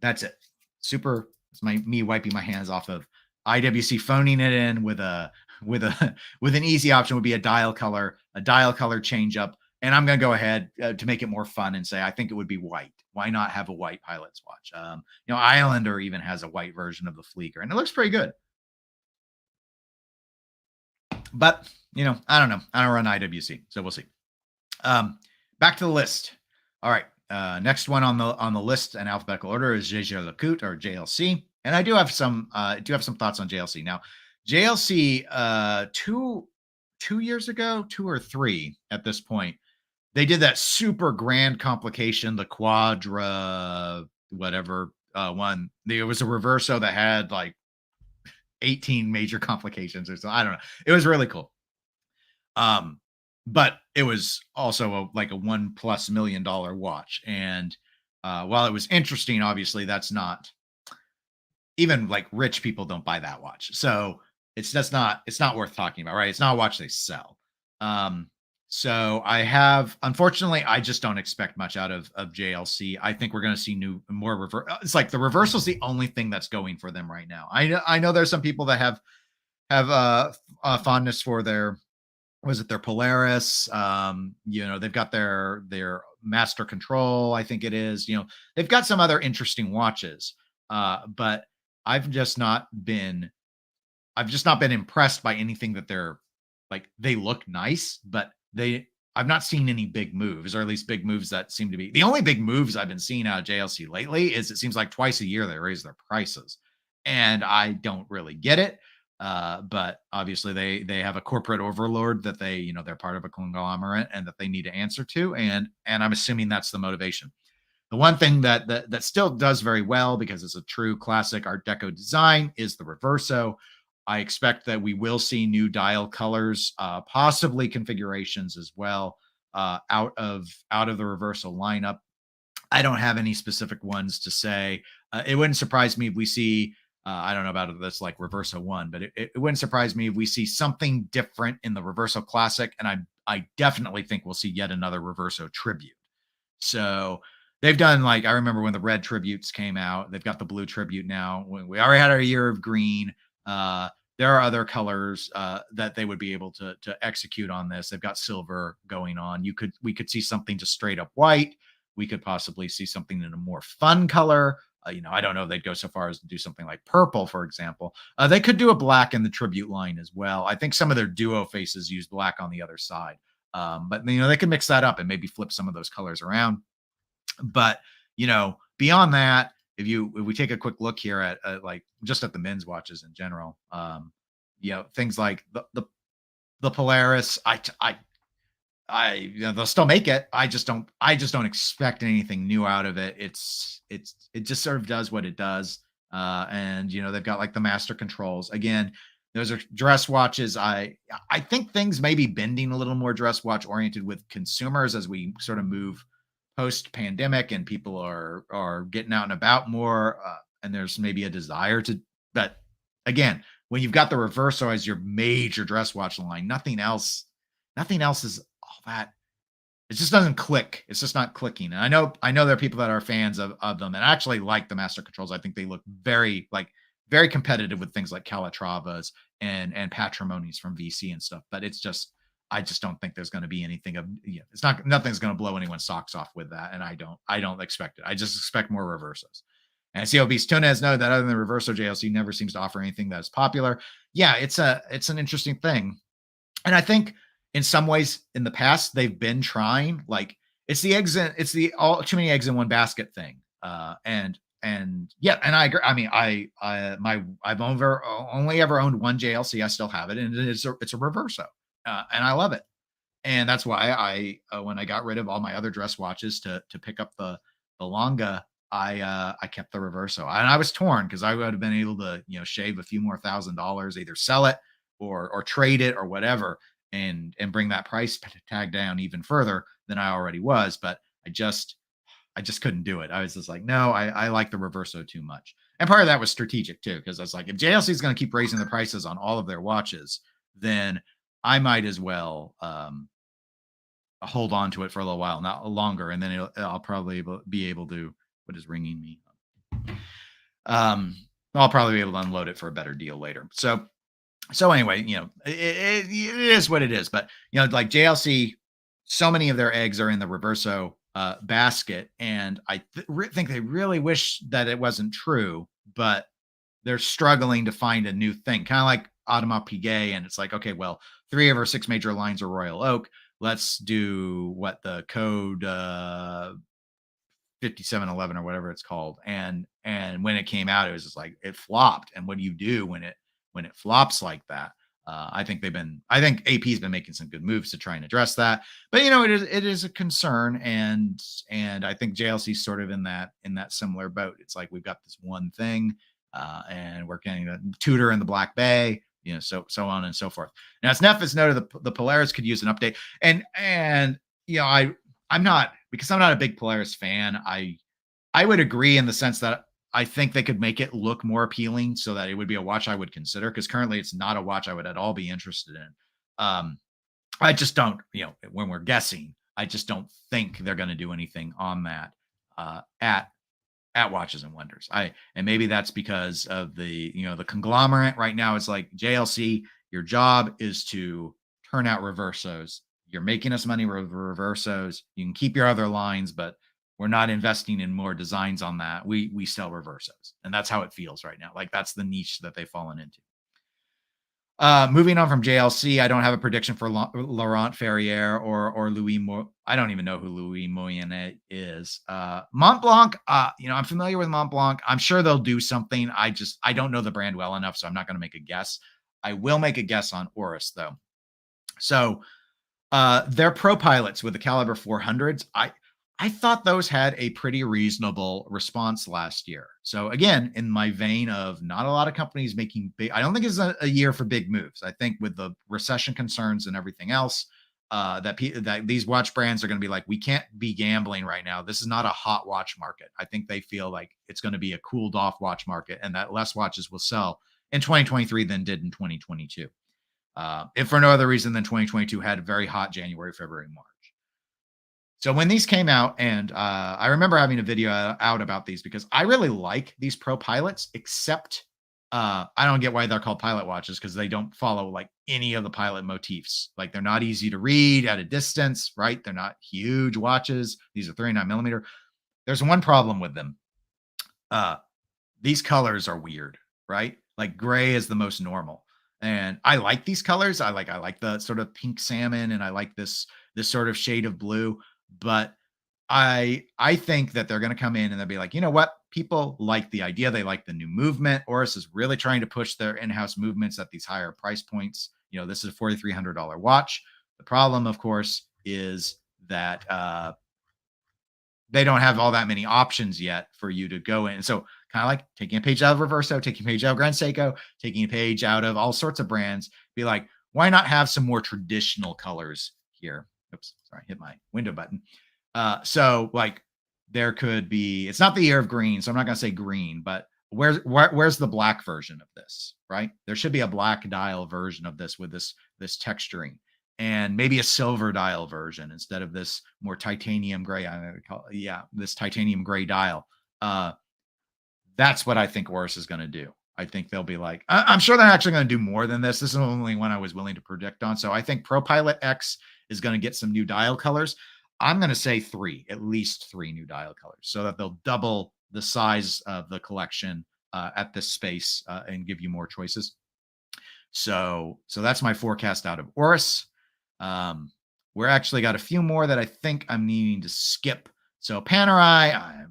that's it. Super. It's me wiping my hands off of IWC, phoning it in with an easy option would be a dial color change up. And I'm going to go ahead to make it more fun and say I think it would be white. Why not have a white pilot's watch? Islander even has a white version of the Fleeker, and it looks pretty good. But I don't know. I don't run IWC, so we'll see. Back to the list. All right. Next one on the list in alphabetical order is Jaeger-LeCoultre, or JLC, and I do have some thoughts on JLC. Now, JLC 2 years ago, 2 or 3 at this point, they did that super grand complication, the Quadra whatever one. There was a Reverso that had like 18 major complications or so. I don't know. It was really cool. But it was also like a $1+ million watch. And while it was interesting, obviously that's not, even like rich people don't buy that watch. So it's not worth talking about, right? It's not a watch they sell. So unfortunately, I just don't expect much out of JLC. I think we're going to see more reverse. It's like the Reverso is the only thing that's going for them right now. I know there's some people that have fondness for their Polaris. They've got their Master Control, I think it is. They've got some other interesting watches. But I've just not been impressed by anything that they're like. They look nice, but I've not seen any big moves, or at least big moves that seem to be the only big moves I've been seeing out of JLC lately. Is it seems like twice a year they raise their prices, and I don't really get it. But obviously they have a corporate overlord that they're part of a conglomerate and that they need to answer to, and I'm assuming that's the motivation. The one thing that still does very well, because it's a true classic Art Deco design, is the Reverso. I expect that we will see new dial colors, possibly configurations as well, out of the Reverso lineup. I don't have any specific ones to say. It wouldn't surprise me if we see, I don't know about this like Reverso 1, but it wouldn't surprise me if we see something different in the Reverso Classic. And I definitely think we'll see yet another Reverso Tribute. So they've done, like, I remember when the red tributes came out, they've got the blue tribute now. We already had our year of green. There are other colors that they would be able to execute on this. They've got silver going on. We could see something just straight up white. We could possibly see something in a more fun color. I don't know if they'd go so far as to do something like purple, for example. They could do a black in the tribute line as well. I think some of their duo faces use black on the other side. But they could mix that up and maybe flip some of those colors around. But beyond that, if we take a quick look here at like just at the men's watches in general, things like the Polaris, they'll still make it. I just don't expect anything new out of it. It just sort of does what it does. And they've got like the Master Controls. Again, those are dress watches. I think things may be bending a little more dress watch oriented with consumers as we sort of move post pandemic and people are getting out and about more. And there's maybe a desire to, but again, when you've got the Reverso as your major dress watch line, nothing else is all that. It just doesn't click. It's just not clicking. And I know there are people that are fans of them and actually like the Master Controls. I think they look very competitive with things like Calatravas and Patrimonies from VC and stuff. But I just don't think there's going to be anything of, nothing's going to blow anyone's socks off with that. And I don't expect it. I just expect more Reversos. And COB's Tunez know that other than Reverso, JLC never seems to offer anything that's popular. Yeah, it's an interesting thing. And I think in some ways in the past they've been trying, like it's the eggs in it's the all too many eggs in one basket thing. And yeah, and I agree. I mean, I've only ever owned one JLC. I still have it, and it's a Reverso, and I love it. And that's why when I got rid of all my other dress watches to pick up the Longa, I kept the Reverso, and I was torn because I would have been able to shave a few more $1,000, either sell it or trade it or whatever, and bring that price tag down even further than I already was. But I just couldn't do it. I was just like, no, I like the Reverso too much. And part of that was strategic too, because I was like, if JLC is going to keep raising the prices on all of their watches, then I might as well hold on to it for a little while, not longer, and then I'll probably be able to. What is ringing me? Um, I'll probably be able to unload it for a better deal later. So anyway, it is what it is. But like JLC, so many of their eggs are in the Reverso basket, and I think they really wish that it wasn't true, but they're struggling to find a new thing, kind of like Audemars Piguet. And it's like, okay, well, 3 of our 6 major lines are Royal Oak. Let's do what the code 5711 or whatever it's called. And when it came out, it was just like it flopped. And what do you do when it flops like that? I think AP's been making some good moves to try and address that. But it is a concern, and I think JLC's sort of in that similar boat. It's like we've got this one thing, and we're getting a Tudor in the Black Bay, so on and so forth. Now, as Neff has noted, the Polaris could use an update, and I'm not, because I'm not a big Polaris fan. I would agree in the sense that I think they could make it look more appealing so that it would be a watch I would consider, because currently it's not a watch I would at all be interested in. I just don't, when we're guessing, I just don't think they're going to do anything on that at Watches and Wonders. And maybe that's because of the conglomerate right now. It's like, JLC, your job is to turn out Reversos. You're making us money with Reversos. You can keep your other lines, but we're not investing in more designs on that. We sell Reversos, and that's how it feels right now. Like that's the niche that they've fallen into. Moving on from JLC, I don't have a prediction for Laurent Ferrier or Louis. I don't even know who Louis Moyenne is. Montblanc, I'm familiar with Montblanc. I'm sure they'll do something. I don't know the brand well enough, so I'm not going to make a guess. I will make a guess on Oris though. So their Pro Pilots with the Caliber 400s, I thought those had a pretty reasonable response last year. So again, in my vein of not a lot of companies making big, I don't think it's a year for big moves. I think with the recession concerns and everything else, that these watch brands are going to be like, we can't be gambling right now. This is not a hot watch market. I think they feel like it's going to be a cooled off watch market, and that less watches will sell in 2023 than did in 2022. If for no other reason than 2022 had a very hot January, February, March. So when these came out, and I remember having a video out about these because I really like these Pro Pilots, except I don't get why they're called pilot watches, because they don't follow like any of the pilot motifs. Like they're not easy to read at a distance, right? They're not huge watches. These are 39 millimeter. There's one problem with them. These colors are weird, right? Like gray is the most normal. And I like these colors. I like the sort of pink salmon, and I like this sort of shade of blue. But I think that they're going to come in and they'll be like, you know what? People like the idea. They like the new movement. Oris is really trying to push their in-house movements at these higher price points. This is a $4,300 watch. The problem, of course, is that they don't have all that many options yet for you to go in. So kind of like taking a page out of Reverso, taking a page out of Grand Seiko, taking a page out of all sorts of brands, be like, why not have some more traditional colors here? Oops, sorry, hit my window button. So like there could be, it's not the year of green, so I'm not going to say green, but where's the black version of this, right? There should be a black dial version of this with this texturing, and maybe a silver dial version instead of this more titanium gray. This titanium gray dial. That's what I think Oris is going to do. I think they'll be like, I'm sure they're actually going to do more than this. This is the only one I was willing to predict on. So I think Pro Pilot X is going to get some new dial colors. I'm going to say at least three new dial colors, so that they'll double the size of the collection at this space and give you more choices. So that's my forecast out of Oris. Um, we're actually got a few more that I think I'm needing to skip. So Panerai,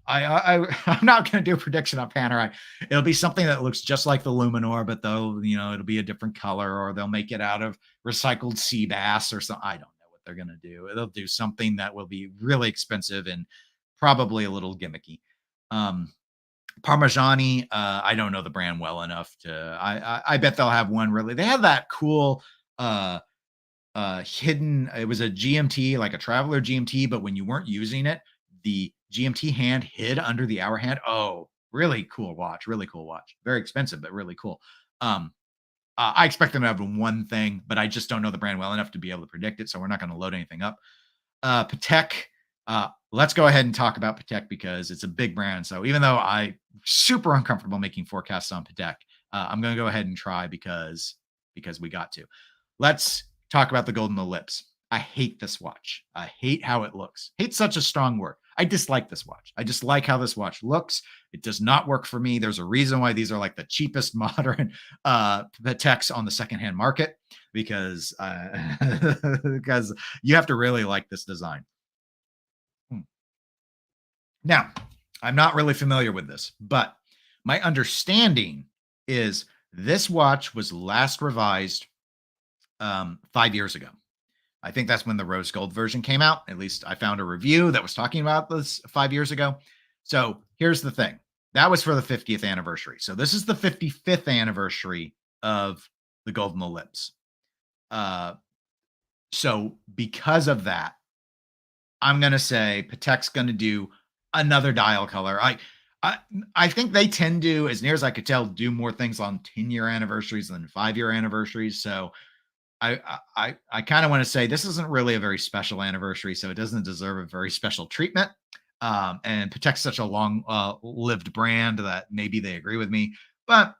I'm not going to do a prediction on Panerai. It'll be something that looks just like the Luminor, but though it'll be a different color, or they'll make it out of recycled sea bass or something. I don't know what they're going to do. They'll do something that will be really expensive and probably a little gimmicky. Parmigiani, I don't know the brand well enough to. I bet they'll have one really. They have that cool hidden. It was a GMT, like a Traveler GMT, but when you weren't using it, the GMT hand hid under the hour hand. Oh, really cool watch. Really cool watch. Very expensive, but really cool. I expect them to have one thing, but I just don't know the brand well enough to be able to predict it. So we're not going to load anything up. Patek. Let's go ahead and talk about Patek because it's a big brand. So even though I super uncomfortable making forecasts on Patek, I'm going to go ahead and try because we got to. Let's talk about the Golden Ellipse. I hate this watch. I hate how it looks. Hate such a strong word. I dislike this watch. I just like how this watch looks. It does not work for me. There's a reason why these are like the cheapest modern Pateks on the secondhand market because because you have to really like this design. Now, I'm not really familiar with this, but my understanding is this watch was last revised 5 years ago. I think that's when the rose gold version came out. At least I found a review that was talking about this 5 years ago. So here's the thing. That was for the 50th anniversary. So this is the 55th anniversary of the Golden Ellipse. So because of that, I'm going to say Patek's going to do another dial color. I think they tend to, as near as I could tell, do more things on 10-year anniversaries than 5-year anniversaries. So I kind of want to say this isn't really a very special anniversary, so it doesn't deserve a very special treatment. And Patek's such a long lived brand that maybe they agree with me. But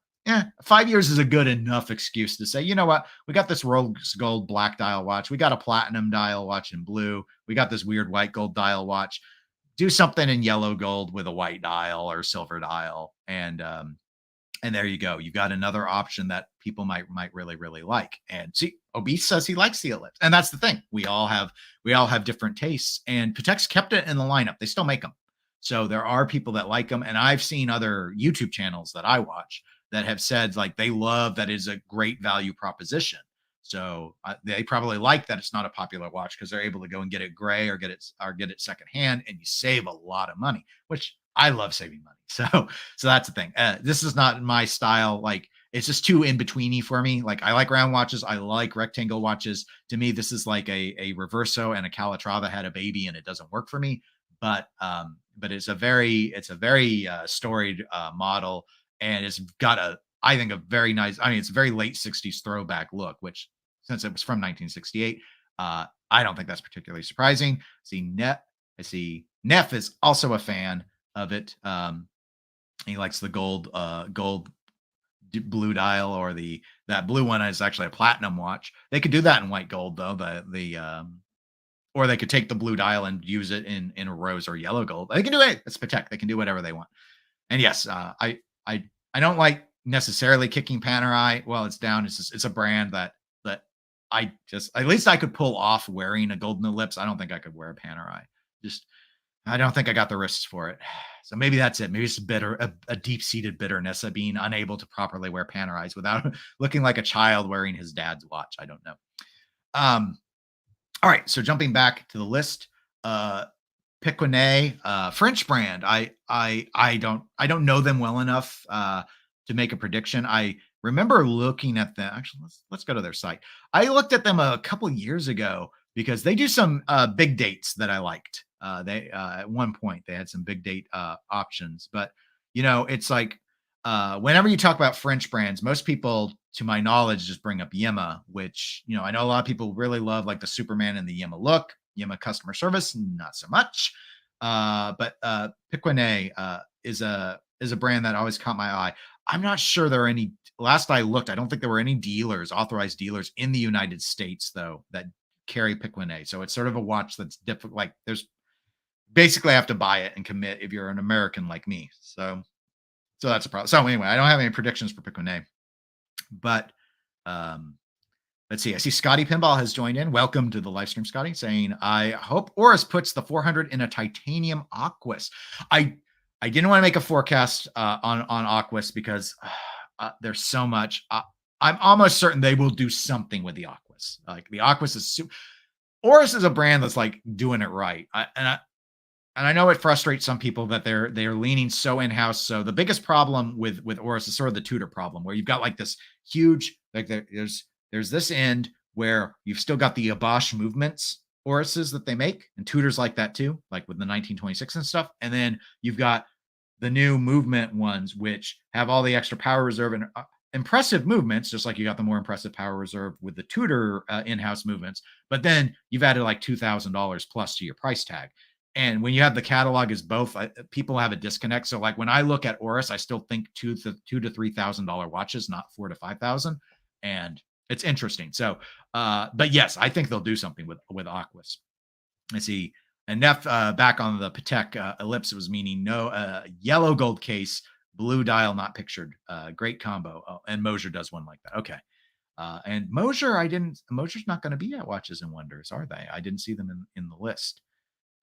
5 years is a good enough excuse to say, you know what? We got this rose gold black dial watch. We got a platinum dial watch in blue. We got this weird white gold dial watch. Do something in yellow gold with a white dial or silver dial. And there you go. You got another option that people might really like. And see, Obese says he likes the Ellipse, and that's the thing. We all have different tastes. And Patek's kept it in the lineup. They still make them, so there are people that like them. And I've seen other YouTube channels that I watch that have said like they love that is a great value proposition. So they probably like that it's not a popular watch because they're able to go and get it gray or get it secondhand, and you save a lot of money, which I love saving money. So that's the thing. This is not my style. Like it's just too in betweeny for me. Like I like round watches. I like rectangle watches. To me, this is like a Reverso and a Calatrava had a baby, and it doesn't work for me. But it's a very storied model, and it's got I think a very nice. I mean, it's a very late '60s throwback look, which since it was from 1968, I don't think that's particularly surprising. I see Neff is also a fan of it. He likes the gold blue dial, or that blue one is actually a platinum watch. They could do that in white gold though. Or they could take the blue dial and use it in a rose or yellow gold. They can do it. It's Patek. They can do whatever they want. And yes, I don't like necessarily kicking Panerai. Well, it's down. It's a brand that I just, at least I could pull off wearing a Golden Ellipse. I don't think I could wear a Panerai. I don't think I got the wrists for it. So maybe that's it. Maybe it's a deep-seated bitterness of being unable to properly wear Panerais without looking like a child wearing his dad's watch. I don't know. All right. So jumping back to the list, Piquinet, French brand. I don't know them well enough to make a prediction. I remember looking at them. Actually, let's go to their site. I looked at them a couple years ago because they do some big dates that I liked. They at one point they had some big date options, but it's like whenever you talk about French brands, most people, to my knowledge, just bring up Yema, which I know a lot of people really love, like the Superman and the Yema look. Yema customer service, not so much. But Piquinet is a brand that always caught my eye. I'm not sure there are any. Last I looked, I don't think there were any authorized dealers in the United States though that carry Piquinet. So it's sort of a watch that's difficult. Like there's basically I have to buy it and commit if you're an American like me. So that's a problem. So anyway, I don't have any predictions for Piquinet. But um, let's see. I see Scotty Pinball has joined in. Welcome to the live stream, Scotty, saying, I hope Oris puts the 400 in a titanium Aquas. I didn't want to make a forecast on Aquas because there's so much. I'm almost certain they will do something with the Aquas. Like the Aquas is Oris is a brand that's like doing it right. And I know it frustrates some people that they're leaning so in-house. So the biggest problem with Oris is sort of the Tudor problem, where you've got like this huge, like there's this end where you've still got the Abosh movements Orises that they make, and Tudor's like that too, like with the 1926 and stuff. And then you've got the new movement ones, which have all the extra power reserve and impressive movements, just like you got the more impressive power reserve with the Tudor in-house movements. But then you've added like $2,000 plus to your price tag. And when you have the catalog as both, people have a disconnect. So like when I look at Oris, I still think $2,000 to $3,000 watches, not $4,000 to $5,000, and it's interesting. So, but yes, I think they'll do something with Aquas. I see. And Neff back on the Patek Ellipse was meaning no yellow gold case, blue dial not pictured. Great combo. Oh, and Mosier does one like that. Okay. And Mosier's not going to be at Watches and Wonders, are they? I didn't see them in the list.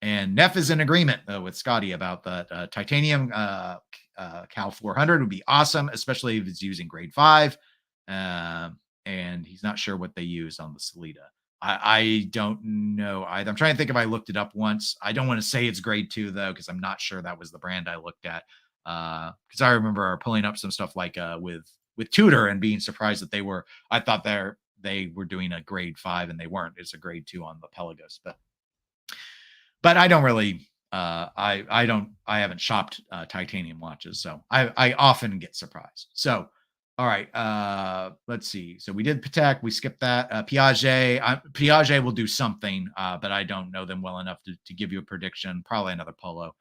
And Neff is in agreement with Scotty about the titanium Cal 400 would be awesome, especially if it's using grade 5. And he's not sure what they use on the Sellita. I don't know either. I'm trying to think if I looked it up once. I don't want to say it's grade 2 though, because I'm not sure that was the brand I looked at. Because I remember pulling up some stuff like with Tudor and being surprised that I thought they were doing a grade 5 and they weren't. It's a grade 2 on the Pelagos, but I don't really I haven't shopped titanium watches, so I often get surprised. So all right, let's see. So we did Patek, we skipped that. Piaget will do something, but I don't know them well enough to give you a prediction. Probably another Polo.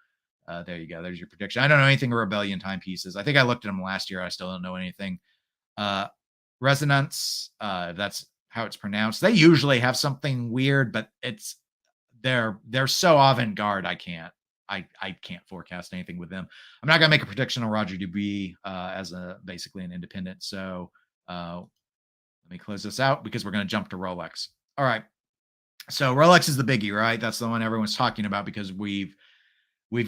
There you go. There's your prediction. I don't know anything of Rebellion timepieces. I think I looked at them last year. I still don't know anything. Resonance, that's how it's pronounced. They usually have something weird, but they're so avant-garde. I can't forecast anything with them. I'm not gonna make a prediction on Roger Dubuis as basically an independent. So let me close this out because we're gonna jump to Rolex. All right. So Rolex is the biggie, right? That's the one everyone's talking about because we've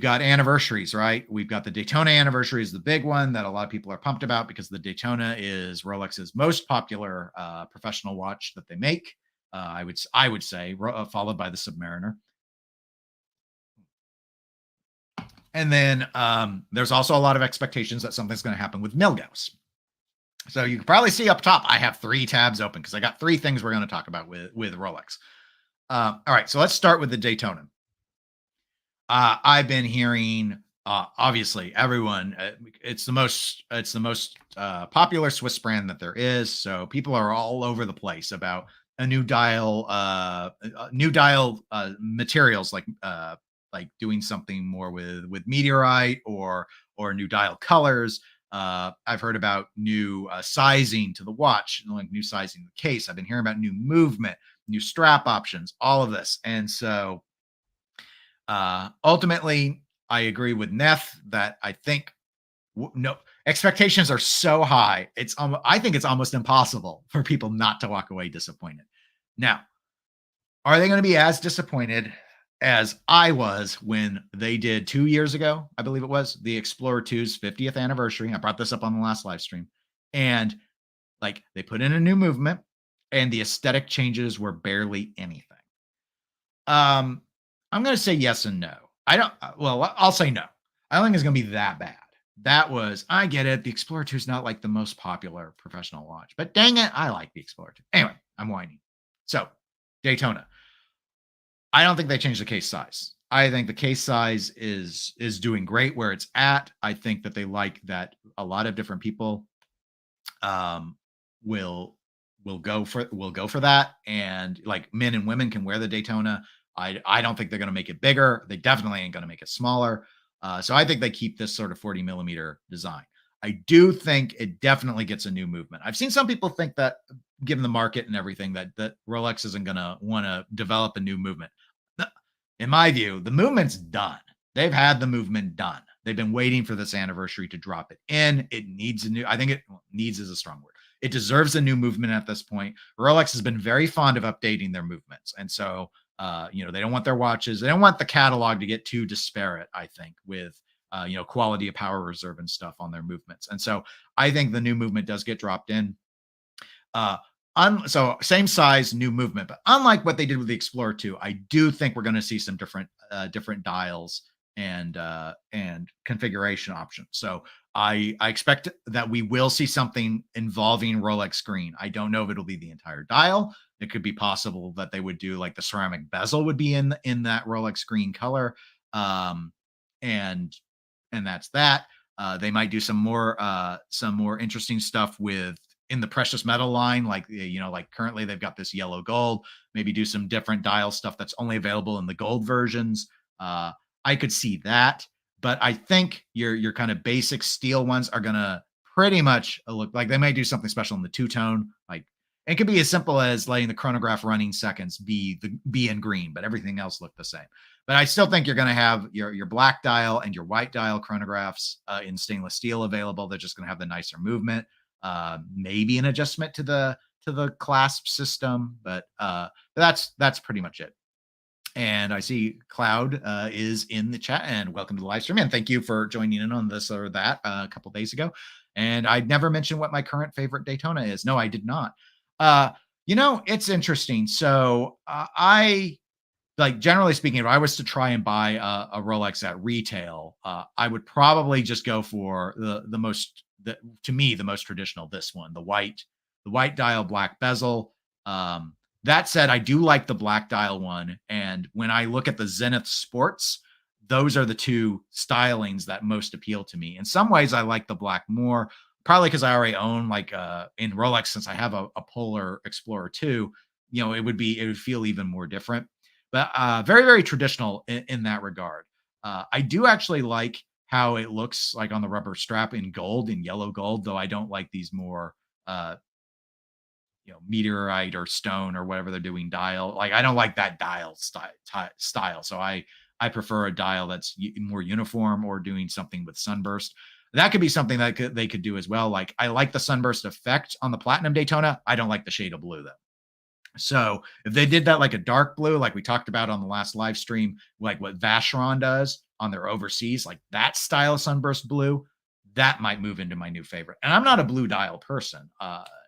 got anniversaries, right? We've got the Daytona anniversary is the big one that a lot of people are pumped about because the Daytona is Rolex's most popular professional watch that they make. I would say, followed by the Submariner. And then there's also a lot of expectations that something's going to happen with Milgauss. So you can probably see up top, I have 3 tabs open because I got 3 things we're going to talk about with Rolex. All right, so let's start with the Daytona. I've been hearing, obviously, everyone. It's the most popular Swiss brand that there is. So people are all over the place about a new dial materials like doing something more with meteorite or new dial colors. I've heard about new sizing to the watch, like new sizing the case. I've been hearing about new movement, new strap options, all of this. And so ultimately, I agree with Neff that I think no expectations are so high. I think it's almost impossible for people not to walk away disappointed. Now, are they going to be as disappointed as I was when they did 2 years ago? I believe it was the Explorer 2's 50th anniversary. I brought this up on the last live stream, and like they put in a new movement, and the aesthetic changes were barely anything. I'm going to say yes and no. I'll say no. I don't think it's going to be that bad. I get it. The Explorer 2 is not like the most popular professional watch, but dang it, I like the Explorer 2. Anyway, I'm whining. So, Daytona. I don't think they changed the case size. I think the case size is doing great where it's at. I think that they like that a lot of different people will go for that, and like men and women can wear the Daytona. I don't think they're going to make it bigger. They definitely ain't going to make it smaller. So I think they keep this sort of 40 millimeter design. I do think it definitely gets a new movement. I've seen some people think that, given the market and everything, that Rolex isn't going to want to develop a new movement. In my view, the movement's done. They've had the movement done. They've been waiting for this anniversary to drop it in. It needs I think needs is a strong word. It deserves a new movement at this point. Rolex has been very fond of updating their movements. And so, they don't want their watches, they don't want the catalog to get too disparate, I think, with, quality of power reserve and stuff on their movements. And so I think the new movement does get dropped in. Uh, so same size, new movement, but unlike what they did with the Explorer 2, I do think we're going to see some different dials and configuration options. So I expect that we will see something involving Rolex screen. I don't know if it'll be the entire dial. It could be possible that they would do like the ceramic bezel would be in that Rolex screen color, um, and and that's that. They might do some more interesting stuff with in the precious metal line, like like currently they've got this yellow gold. Maybe do some different dial stuff that's only available in the gold versions. Uh, I could see that, but I think your kind of basic steel ones are gonna pretty much look like they might do something special in the two tone. Like it could be as simple as letting the chronograph running seconds be in green, but everything else look the same. But I still think you're going to have your black dial and your white dial chronographs in stainless steel available. They're just going to have the nicer movement, maybe an adjustment to the clasp system, but that's pretty much it. And I see Cloud is in the chat, and welcome to the live stream. And thank you for joining in on this or that a couple days ago. And I'd never mentioned what my current favorite Daytona is. No, I did not. It's interesting. So I like generally speaking, if I was to try and buy a Rolex at retail, I would probably just go for to me the most traditional. This one, the white dial, black bezel. That said, I do like the black dial one, and when I look at the Zenith Sports, those are the two stylings that most appeal to me. In some ways, I like the black more, probably because I already own like in Rolex since I have a Polar Explorer 2. It would feel even more different, but very very traditional in that regard. I do actually like how it looks like on the rubber strap in gold, in yellow gold, though I don't like these more uh, meteorite or stone or whatever they're doing dial. Like I don't like that dial style. So I prefer a dial that's more uniform or doing something with sunburst. That could be something that they could do as well. Like I like the sunburst effect on the Platinum Daytona. I don't like the shade of blue though. So if they did that like a dark blue, like we talked about on the last live stream, like what Vacheron does on their overseas, like that style of sunburst blue, that might move into my new favorite. And I'm not a blue dial person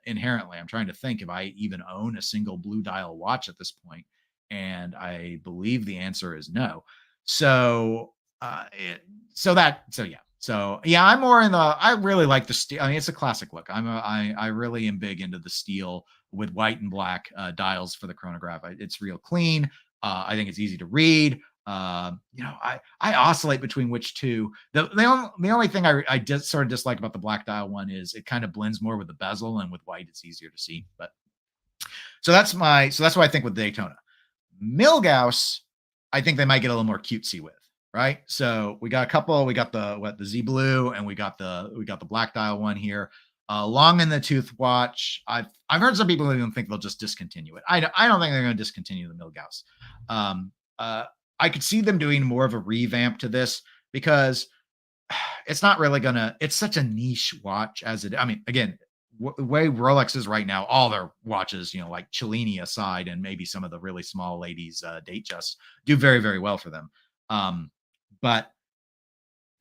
inherently. I'm trying to think if I even own a single blue dial watch at this point, and I believe the answer is no. So, yeah, I'm more in the. I really like the steel. I mean, it's a classic look. I really am big into the steel with white and black dials for the chronograph. It's real clean. I think it's easy to read. I oscillate between which two. The only thing I just sort of dislike about the black dial one is it kind of blends more with the bezel, and with white it's easier to see. But so that's what I think with Daytona. Milgauss, I think they might get a little more cutesy with, right? So we got a couple. We got the Z Blue, and we got the black dial one here. Long in the tooth watch. I've heard some people even think they'll just discontinue it. I don't think they're going to discontinue the Milgauss. I could see them doing more of a revamp to this because it's not really gonna. It's such a niche watch as it. I mean, again, the way Rolex is right now, all their watches, like Cellini aside, and maybe some of the really small ladies Datejust do very very well for them. But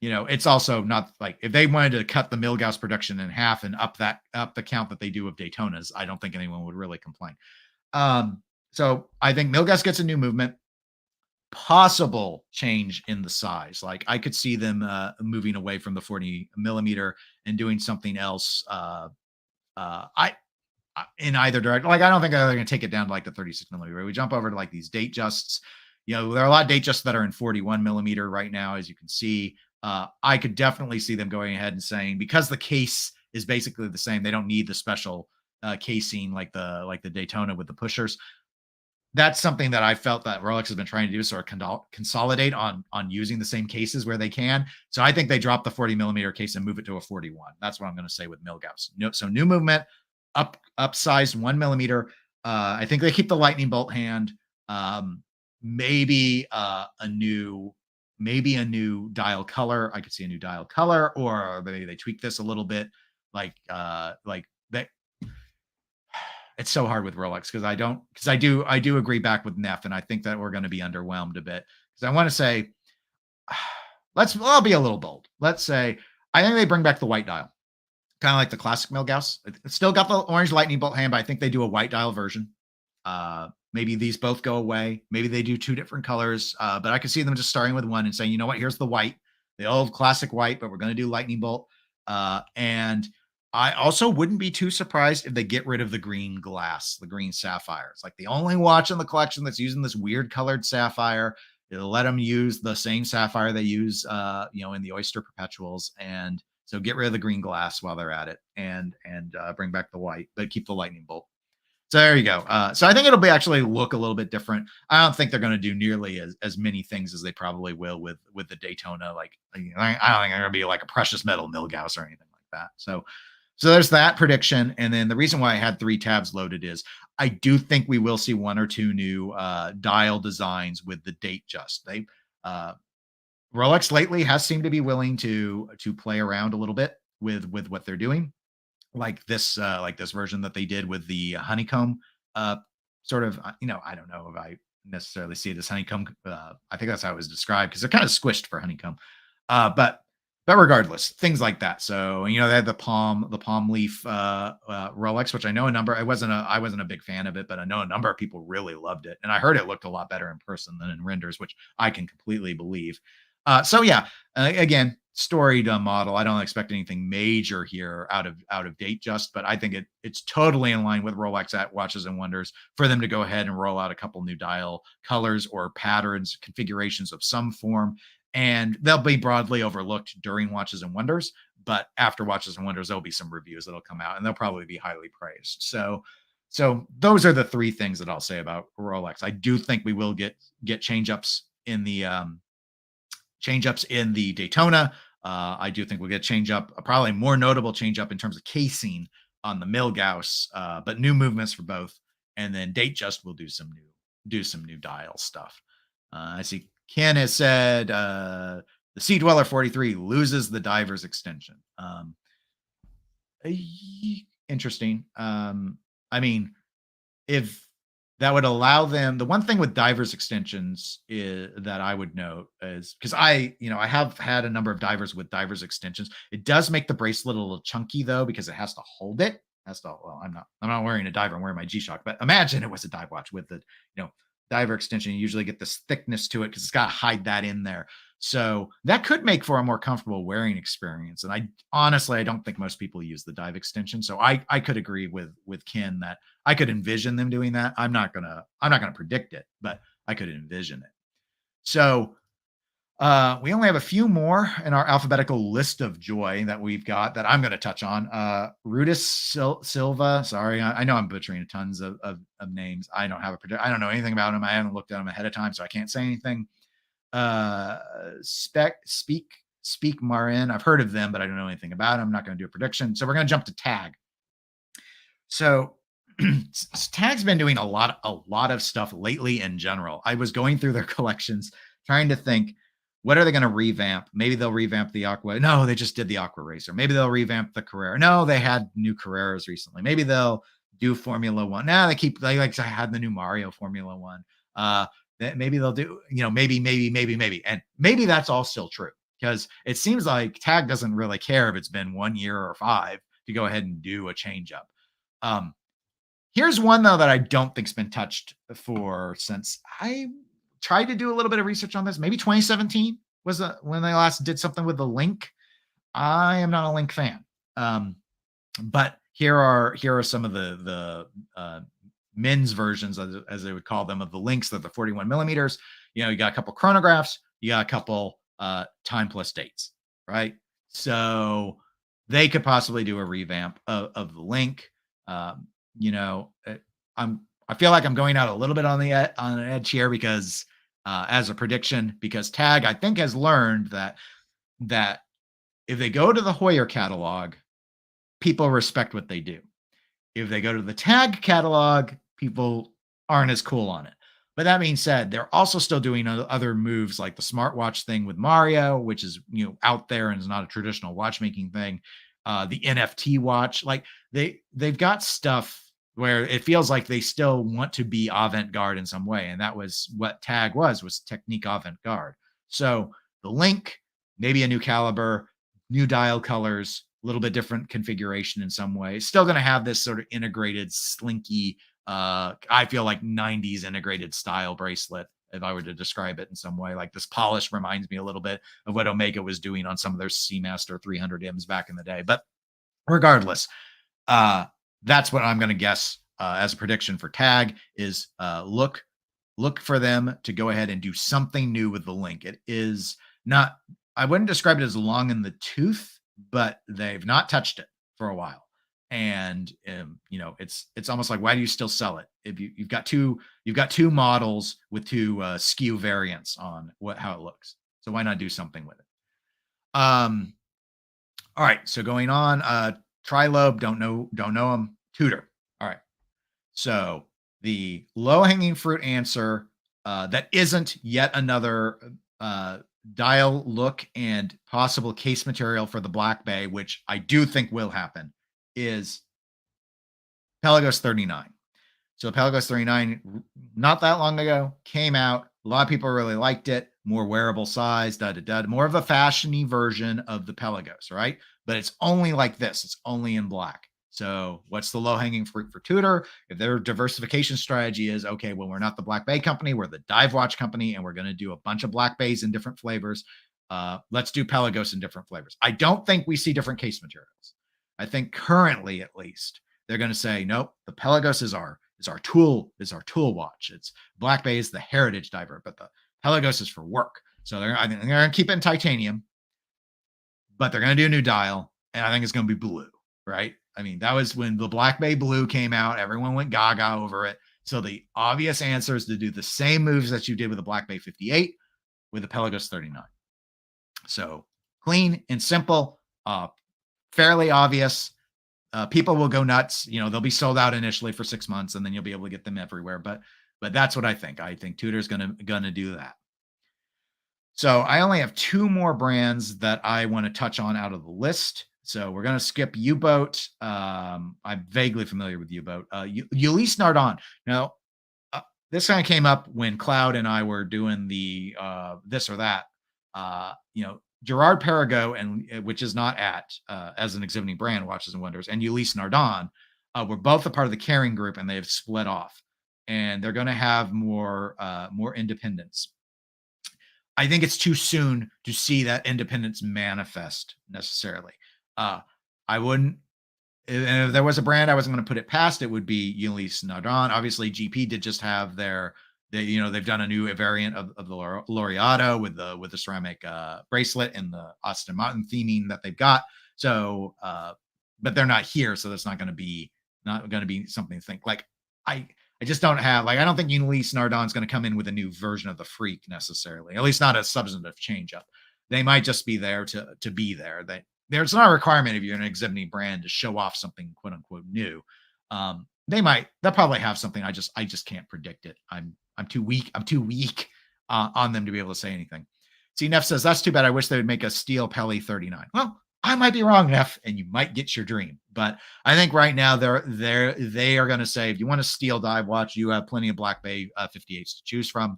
it's also not like if they wanted to cut the Milgauss production in half and up the count that they do of Daytonas, I don't think anyone would really complain. So I think Milgauss gets a new movement, possible change in the size. Like I could see them moving away from the 40 millimeter and doing something else. I in either direction. Like I don't think they're going to take it down to like the 36 millimeter. We jump over to like these Datejusts. There are a lot of Datejusts that are in 41 millimeter right now, as you can see. I could definitely see them going ahead and saying, because the case is basically the same, they don't need the special casing like the Daytona with the pushers. That's something that I felt that Rolex has been trying to do, sort of consolidate on using the same cases where they can. So I think they drop the 40 millimeter case and move it to a 41. That's what I'm going to say with Milgauss. So new movement, upsized 1 millimeter. I think they keep the lightning bolt hand. Maybe a new dial color. I could see a new dial color, or maybe they tweak this a little bit, like that. it's so hard with Rolex because I do agree back with Neff, and I think that we're going to be underwhelmed a bit because I want to say I'll be a little bold. Let's say I think they bring back the white dial, kind of like the classic Milgauss. It's still got the orange lightning bolt hand, but I think they do a white dial version. Maybe these both go away. Maybe they do two different colors. But I could see them just starting with one and saying, you know what, here's the white, the old classic white, but we're going to do lightning bolt. And I also wouldn't be too surprised if they get rid of the green glass, the green sapphire. It's like the only watch in the collection that's using this weird colored sapphire. It'll let them use the same sapphire they use, in the Oyster Perpetuals, and so get rid of the green glass while they're at it, and bring back the white, but keep the lightning bolt. So there you go. So I think it'll be actually look a little bit different. I don't think they're going to do nearly as many things as they probably will with the Daytona. Like I don't think they're going to be like a precious metal Milgauss or anything like that. So there's that prediction. And then the reason why I had 3 tabs loaded is I do think we will see 1 or 2 new dial designs with the Datejust. Rolex lately has seemed to be willing to play around a little bit with what they're doing, like this version that they did with the honeycomb sort of. I don't know if I necessarily see this honeycomb. I think that's how it was described because they're kind of squished for honeycomb. But regardless, things like that. So they had the palm leaf Rolex, which I know I wasn't a big fan of it, but I know a number of people really loved it, and I heard it looked a lot better in person than in renders, which I can completely believe. So yeah, again, storied model. I don't expect anything major here out of Datejust, but I think it's totally in line with Rolex at Watches and Wonders for them to go ahead and roll out a couple new dial colors or patterns, configurations of some form. And they'll be broadly overlooked during Watches and Wonders, but after Watches and Wonders, there'll be some reviews that'll come out, and they'll probably be highly praised. So those are the 3 things that I'll say about Rolex. I do think we will get change-ups in the Daytona. I do think we'll get change-up, probably more notable change-up in terms of casing on the Milgauss, but new movements for both. And then Datejust will do some new dial stuff. I see Ken has said the Sea Dweller 43 loses the diver's extension. Interesting. I mean, if that would allow them, the one thing with divers extensions that I would note is because I have had a number of divers with divers extensions. It does make the bracelet a little chunky though, because it has to hold it. I'm not wearing a diver. I'm wearing my G-Shock, but imagine it was a dive watch with the, diver extension. You usually get this thickness to it because it's got to hide that in there. So that could make for a more comfortable wearing experience. And I don't think most people use the dive extension. So I could agree with Ken that I could envision them doing that. I'm not gonna predict it, but I could envision it. So we only have a few more in our alphabetical list of joy that we've got that I'm going to touch on. Rudis Silva. Sorry, I know I'm butchering tons of names. I don't know anything about him. I haven't looked at him ahead of time, so I can't say anything. Speak Marin. I've heard of them, but I don't know anything about them. I'm not going to do a prediction. So we're going to jump to Tag. So Tag's been doing a lot of stuff lately in general. I was going through their collections trying to think, what are they going to revamp? Maybe they'll revamp the Aqua. No, they just did the Aqua Racer. Maybe they'll revamp the Carrera. No, they had new Carreras recently. Maybe they'll do Formula One. Now they like I had the new Mario Formula One. Maybe they'll do, maybe. And maybe that's all still true because it seems like Tag doesn't really care if it's been 1 year or 5 to go ahead and do a change up. Here's one though that I don't think's been touched since I tried to do a little bit of research on this. Maybe 2017 was when they last did something with the Link. I am not a Link fan, but here are some of the men's versions, as they would call them, of the Links. That the 41 millimeters. You got a couple chronographs, you got a couple time plus dates, right? So they could possibly do a revamp of the Link. I feel like I'm going out a little bit on an edge here because as a prediction, because Tag, I think, has learned that if they go to the Heuer catalog, people respect what they do. If they go to the Tag catalog, people aren't as cool on it. But that being said, they're also still doing other moves like the smartwatch thing with Mario, which is out there and is not a traditional watchmaking thing. The NFT watch, like they've got stuff where it feels like they still want to be avant-garde in some way. And that was what Tag was technique avant-garde. So the Link, maybe a new caliber, new dial colors, a little bit different configuration in some way. Still going to have this sort of integrated, slinky, I feel like 90s integrated style bracelet, if I were to describe it in some way. Like this polish reminds me a little bit of what Omega was doing on some of their Seamaster 300Ms back in the day. But regardless, that's what I'm going to guess as a prediction for Tag is look for them to go ahead and do something new with the Link. It is not, I wouldn't describe it as long in the tooth, but they've not touched it for a while. And it's almost like, why do you still sell it if you've got two models with two SKU variants on how it looks? So why not do something with it? All right, so going on, Trilobe, don't know them. Tudor. All right. So the low-hanging fruit answer that isn't yet another dial look and possible case material for the Black Bay, which I do think will happen, is Pelagos 39. So Pelagos 39, not that long ago, came out. A lot of people really liked it. More wearable size, more of a fashiony version of the Pelagos, right? But it's only like this. It's only in black. So what's the low-hanging fruit for Tudor? If their diversification strategy is, okay, well, we're not the Black Bay company, we're the dive watch company, and we're going to do a bunch of Black Bays in different flavors. Let's do Pelagos in different flavors. I don't think we see different case materials. I think currently, at least, they're going to say, nope, the Pelagos is our tool watch. It's Black Bay is the heritage diver, but the Pelagos is for work. So I think they're going to keep it in titanium, but they're going to do a new dial, and I think it's going to be blue, right? I mean, that was when the Black Bay Blue came out. Everyone went gaga over it. So the obvious answer is to do the same moves that you did with the Black Bay 58 with the Pelagos 39. So clean and simple, fairly obvious. People will go nuts. They'll be sold out initially for 6 months, and then you'll be able to get them everywhere. But that's what I think. I think Tudor's gonna do that. So I only have two more brands that I want to touch on out of the list. So we're going to skip U-Boat. I'm vaguely familiar with U-Boat. Ulysse Nardin. Now, this kind of came up when Cloud and I were doing the this or that. Gerard Perregaux, and which is not as an exhibiting brand, Watches and Wonders, and Ulysse Nardin were both a part of the Kering group, and they've split off. And they're going to have more independence. I think it's too soon to see that independence manifest necessarily. I wouldn't, if there was a brand I wasn't going to put it past, it would be Ulysse Nardin. Obviously, GP did just have they've done a new variant of the Laureato with the ceramic bracelet and the Aston Martin theming that they've got. So, but they're not here, so that's not going to be something to think. Like I just don't have, I don't think Ulysse Nardin is going to come in with a new version of the Freak necessarily, at least not a substantive change up. They might just be there to be there. There's not a requirement if you're an exhibiting brand to show off something quote unquote new. They'll probably have something. I just can't predict it. I'm too weak on them to be able to say anything. See, Neff says, that's too bad. I wish they would make a steel Peli 39. Well, I might be wrong, Neff, and you might get your dream. But I think right now they are going to say, if you want a steel dive watch, you have plenty of Black Bay 58s to choose from.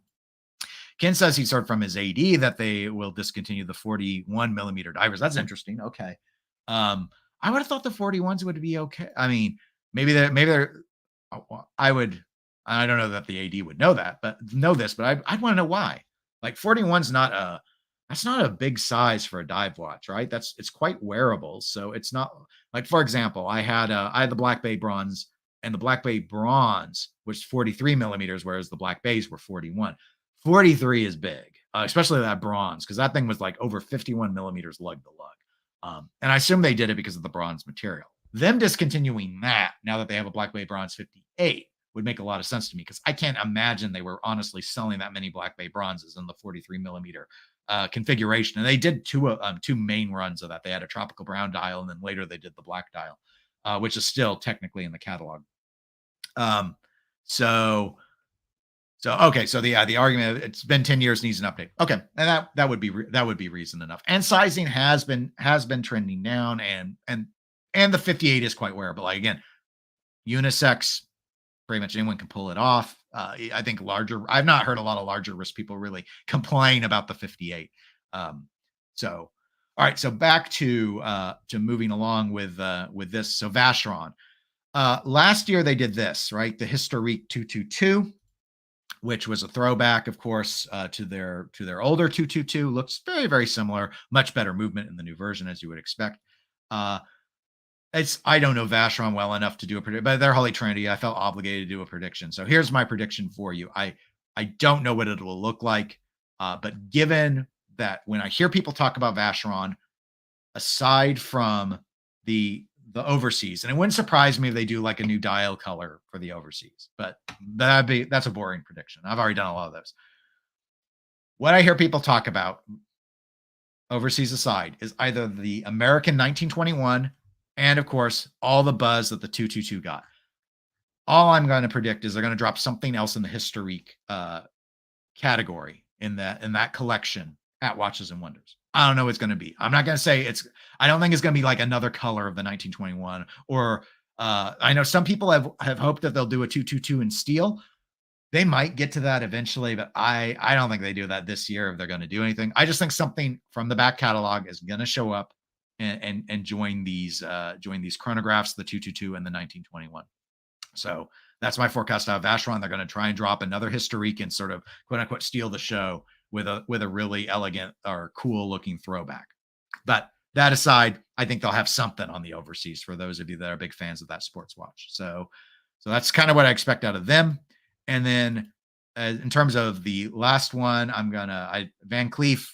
Ken says he's heard from his AD that they will discontinue the 41 millimeter divers. That's interesting. Okay. I would have thought the 41s would be okay. I mean, maybe they're, I don't know that the AD would know this, but I'd want to know why. Like 41's that's not a big size for a dive watch, right? It's quite wearable. So it's not like, for example, I had the Black Bay Bronze, and the Black Bay Bronze was 43 millimeters, whereas the Black Bays were 41. 43 is big, especially that bronze, because that thing was like over 51 millimeters lug to lug. And I assume they did it because of the bronze material. Them discontinuing that now that they have a Black Bay Bronze 58 would make a lot of sense to me, because I can't imagine they were honestly selling that many Black Bay Bronzes in the 43 millimeter configuration. And they did two main runs of that. They had a tropical brown dial, and then later they did the black dial, which is still technically in the catalog. So the argument, it's been 10 years, needs an update. Okay, and that would be reason enough. And sizing has been trending down, and the 58 is quite wearable. Like, again, unisex. Pretty much anyone can pull it off. I think larger. I've not heard a lot of larger wrist people really complain about the 58. So, all right. So back to moving along with this. So Vacheron. Last year they did this, right? The Historique 222, which was a throwback, of course, to their older 222. Looks very, very similar. Much better movement in the new version, as you would expect. I don't know Vacheron well enough to do a prediction, but they're Holy Trinity. I felt obligated to do a prediction. So here's my prediction for you. I don't know what it will look like, but given that when I hear people talk about Vacheron, aside from the overseas, and it wouldn't surprise me if they do like a new dial color for the overseas, but that's a boring prediction. I've already done a lot of those. What I hear people talk about, overseas aside, is either the American 1921 and, of course, all the buzz that the 222 got. All I'm going to predict is they're going to drop something else in the Historique category in that collection at Watches and Wonders. I don't know what it's going to be. I'm not going to say I don't think it's going to be like another color of the 1921, or I know some people have hoped that they'll do a 222 in steel. They might get to that eventually, but I don't think they do that this year if they're going to do anything. I just think something from the back catalog is going to show up and join these chronographs, the 222 and the 1921. So that's my forecast out of Vacheron. They're going to try and drop another Historique and sort of quote unquote steal the show with a really elegant or cool looking throwback. But that aside, I think they'll have something on the overseas for those of you that are big fans of that sports watch. So that's kind of what I expect out of them. And then in terms of the last one, Van Cleef,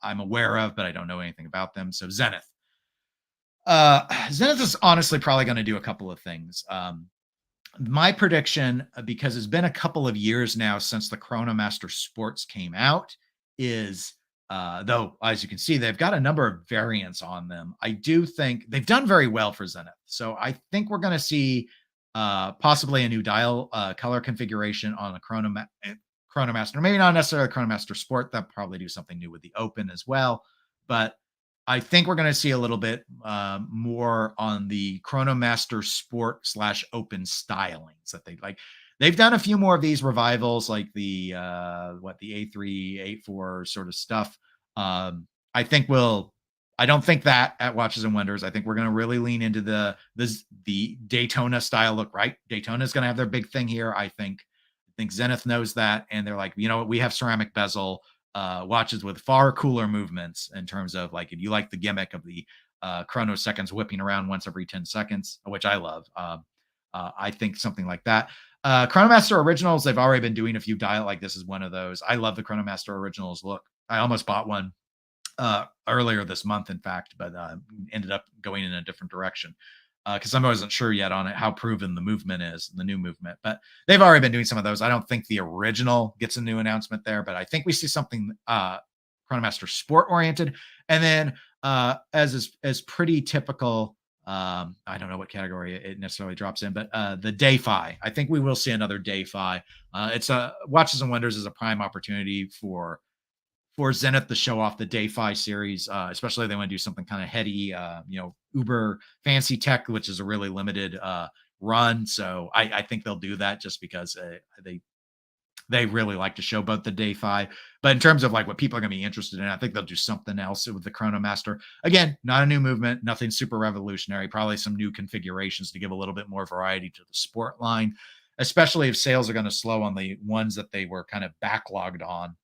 I'm aware of, but I don't know anything about them. So Zenith. Zenith is honestly probably going to do a couple of things. My prediction, because it's been a couple of years now since the Chronomaster Sports came out, is though, as you can see, they've got a number of variants on them. I do think they've done very well for Zenith. So I think we're going to see possibly a new dial color configuration on a Chronomaster. Maybe not necessarily Chronomaster Sport. They'll probably do something new with the Open as well. But I think we're going to see a little bit more on the Chronomaster Sport / Open stylings that they like. They've done a few more of these revivals, like the A3, A4 sort of stuff. I don't think that at Watches and Wonders. I think we're going to really lean into the Daytona style look. Right, Daytona is going to have their big thing here. I think Zenith knows that, and they're like, you know what, we have ceramic bezel watches with far cooler movements in terms of, like, if you like the gimmick of the chrono seconds whipping around once every 10 seconds, which I love. I think something like that. Chronomaster Originals, they've already been doing a few dial, like this is one of those. I love the Chronomaster Originals look. I almost bought one earlier this month, in fact, but ended up going in a different direction because I wasn't sure yet on it how proven the movement is, the new movement. But they've already been doing some of those. I don't think the original gets a new announcement there, but I think we see something Chronomaster Sport oriented. And then as pretty typical, I don't know what category it necessarily drops in, but the Day-Fi. I think we will see another Day-Fi. It's Watches and Wonders is a prime opportunity for Zenith to show off the Day-Fi series, especially if they want to do something kind of heady, uber fancy tech, which is a really limited run. So I think they'll do that just because they really like to show both the Day-Fi. But in terms of like what people are going to be interested in, I think they'll do something else with the Chronomaster. Again, not a new movement, nothing super revolutionary, probably some new configurations to give a little bit more variety to the sport line, especially if sales are going to slow on the ones that they were kind of backlogged on.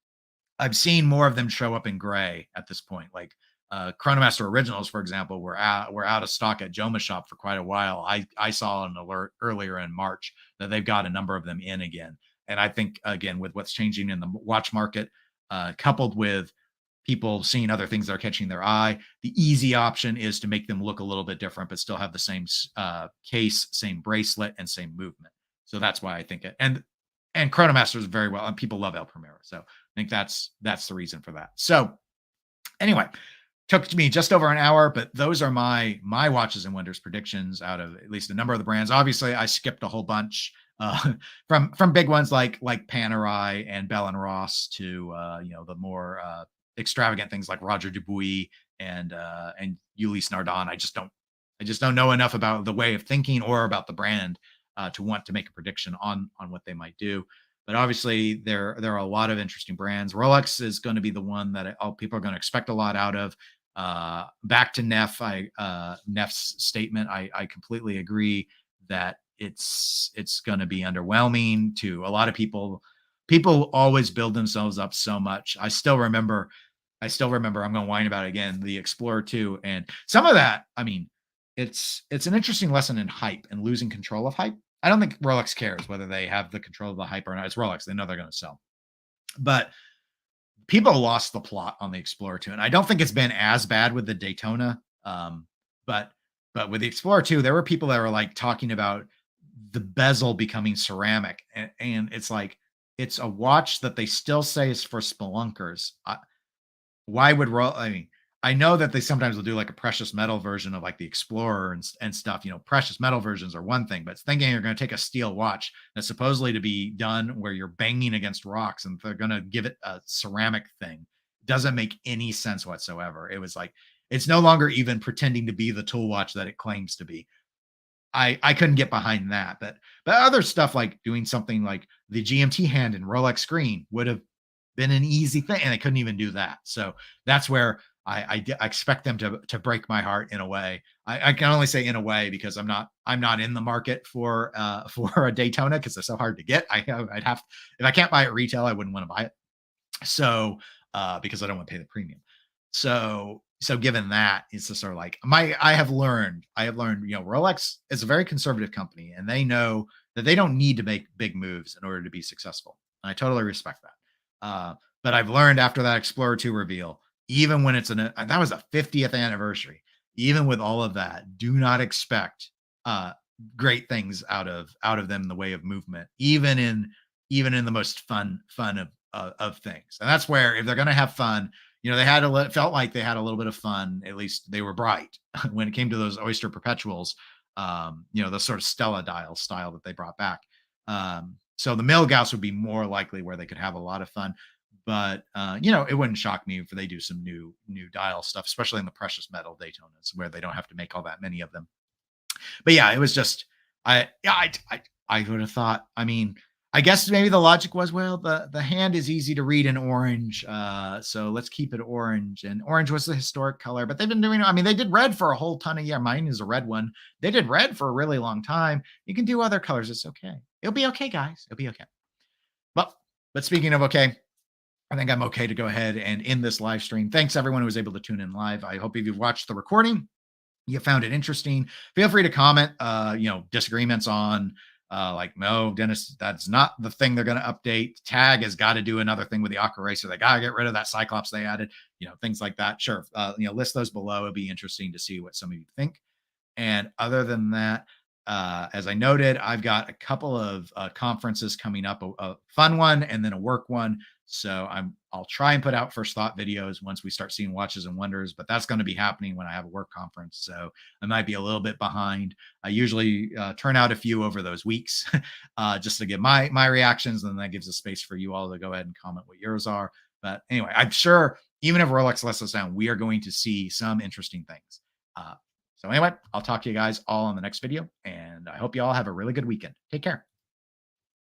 I've seen more of them show up in gray at this point. Like Chronomaster Originals, for example, were out of stock at Joma Shop for quite a while. I saw an alert earlier in March that they've got a number of them in again. And I think, again, with what's changing in the watch market, coupled with people seeing other things that are catching their eye, the easy option is to make them look a little bit different, but still have the same case, same bracelet, and same movement. So that's why I think it. And Chronomaster is very well, and people love El Primero. So I think that's the reason for that. So anyway, took me just over an hour, but those are my Watches and Wonders predictions out of at least a number of the brands. Obviously, I skipped a whole bunch from big ones like Panerai and Bell and Ross to the more extravagant things like Roger Dubuis and Ulysse Nardin. I just don't know enough about the way of thinking or about the brand to want to make a prediction on what they might do. But obviously, there are a lot of interesting brands. Rolex is going to be the one that all people are going to expect a lot out of. Back to Neff's statement, I completely agree that it's going to be underwhelming to a lot of people. People always build themselves up so much. I still remember, I'm going to whine about it again, the Explorer 2, and some of that, I mean, it's an interesting lesson in hype and losing control of hype. I don't think Rolex cares whether they have the control of the hype or not. It's Rolex. They know they're going to sell. But people lost the plot on the Explorer 2, and I don't think it's been as bad with the Daytona. But with the Explorer 2, there were people that were like talking about the bezel becoming ceramic, and it's like it's a watch that they still say is for spelunkers. Why would I mean, I know that they sometimes will do like a precious metal version of like the Explorer and stuff. Precious metal versions are one thing, but thinking you're going to take a steel watch that's supposedly to be done where you're banging against rocks and they're going to give it a ceramic thing doesn't make any sense whatsoever. It was like it's no longer even pretending to be the tool watch that it claims to be. I couldn't get behind that, but other stuff like doing something like the GMT hand and Rolex screen would have been an easy thing, and they couldn't even do that. So that's where I expect them to break my heart in a way. I can only say in a way because I'm not in the market for for a Daytona because they're so hard to get. I'd have if I can't buy it retail, I wouldn't want to buy it. So because I don't want to pay the premium. So given that, it's just sort of like I have learned, Rolex is a very conservative company and they know that they don't need to make big moves in order to be successful. And I totally respect that. But I've learned after that Explorer 2 reveal, even when that was a 50th anniversary, even with all of that, do not expect uh great things out of them in the way of movement, even in the most fun of things. And that's where if they're going to have fun, felt like they had a little bit of fun. At least they were bright when it came to those Oyster Perpetuals. The sort of Stella dial style that they brought back. So the Milgauss would be more likely where they could have a lot of fun. But it wouldn't shock me if they do some new dial stuff, especially in the precious metal Daytonas, where they don't have to make all that many of them. But yeah, it was just I would have thought. I mean, I guess maybe the logic was, well, the hand is easy to read in orange, so let's keep it orange. And orange was the historic color, but they've been doing. I mean, they did red for a whole ton of years. Mine is a red one. They did red for a really long time. You can do other colors. It's okay. It'll be okay, guys. It'll be okay. But speaking of okay, I think I'm okay to go ahead and end this live stream. Thanks everyone who was able to tune in live. I hope if you've watched the recording, you found it interesting. Feel free to comment, disagreements on like, no, Dennis, that's not the thing they're going to update. Tag has got to do another thing with the Aqua Racer. They got to get rid of that Cyclops they added, things like that. Sure. List those below. It'd be interesting to see what some of you think. And other than that, as I noted, I've got a couple of conferences coming up, a fun one and then a work one. So I'll try and put out first thought videos once we start seeing Watches and Wonders, but that's going to be happening when I have a work conference. So I might be a little bit behind. I usually turn out a few over those weeks just to give my reactions. And then that gives a space for you all to go ahead and comment what yours are. But anyway, I'm sure even if Rolex lets us down, we are going to see some interesting things. So anyway, I'll talk to you guys all on the next video, and I hope you all have a really good weekend. Take care.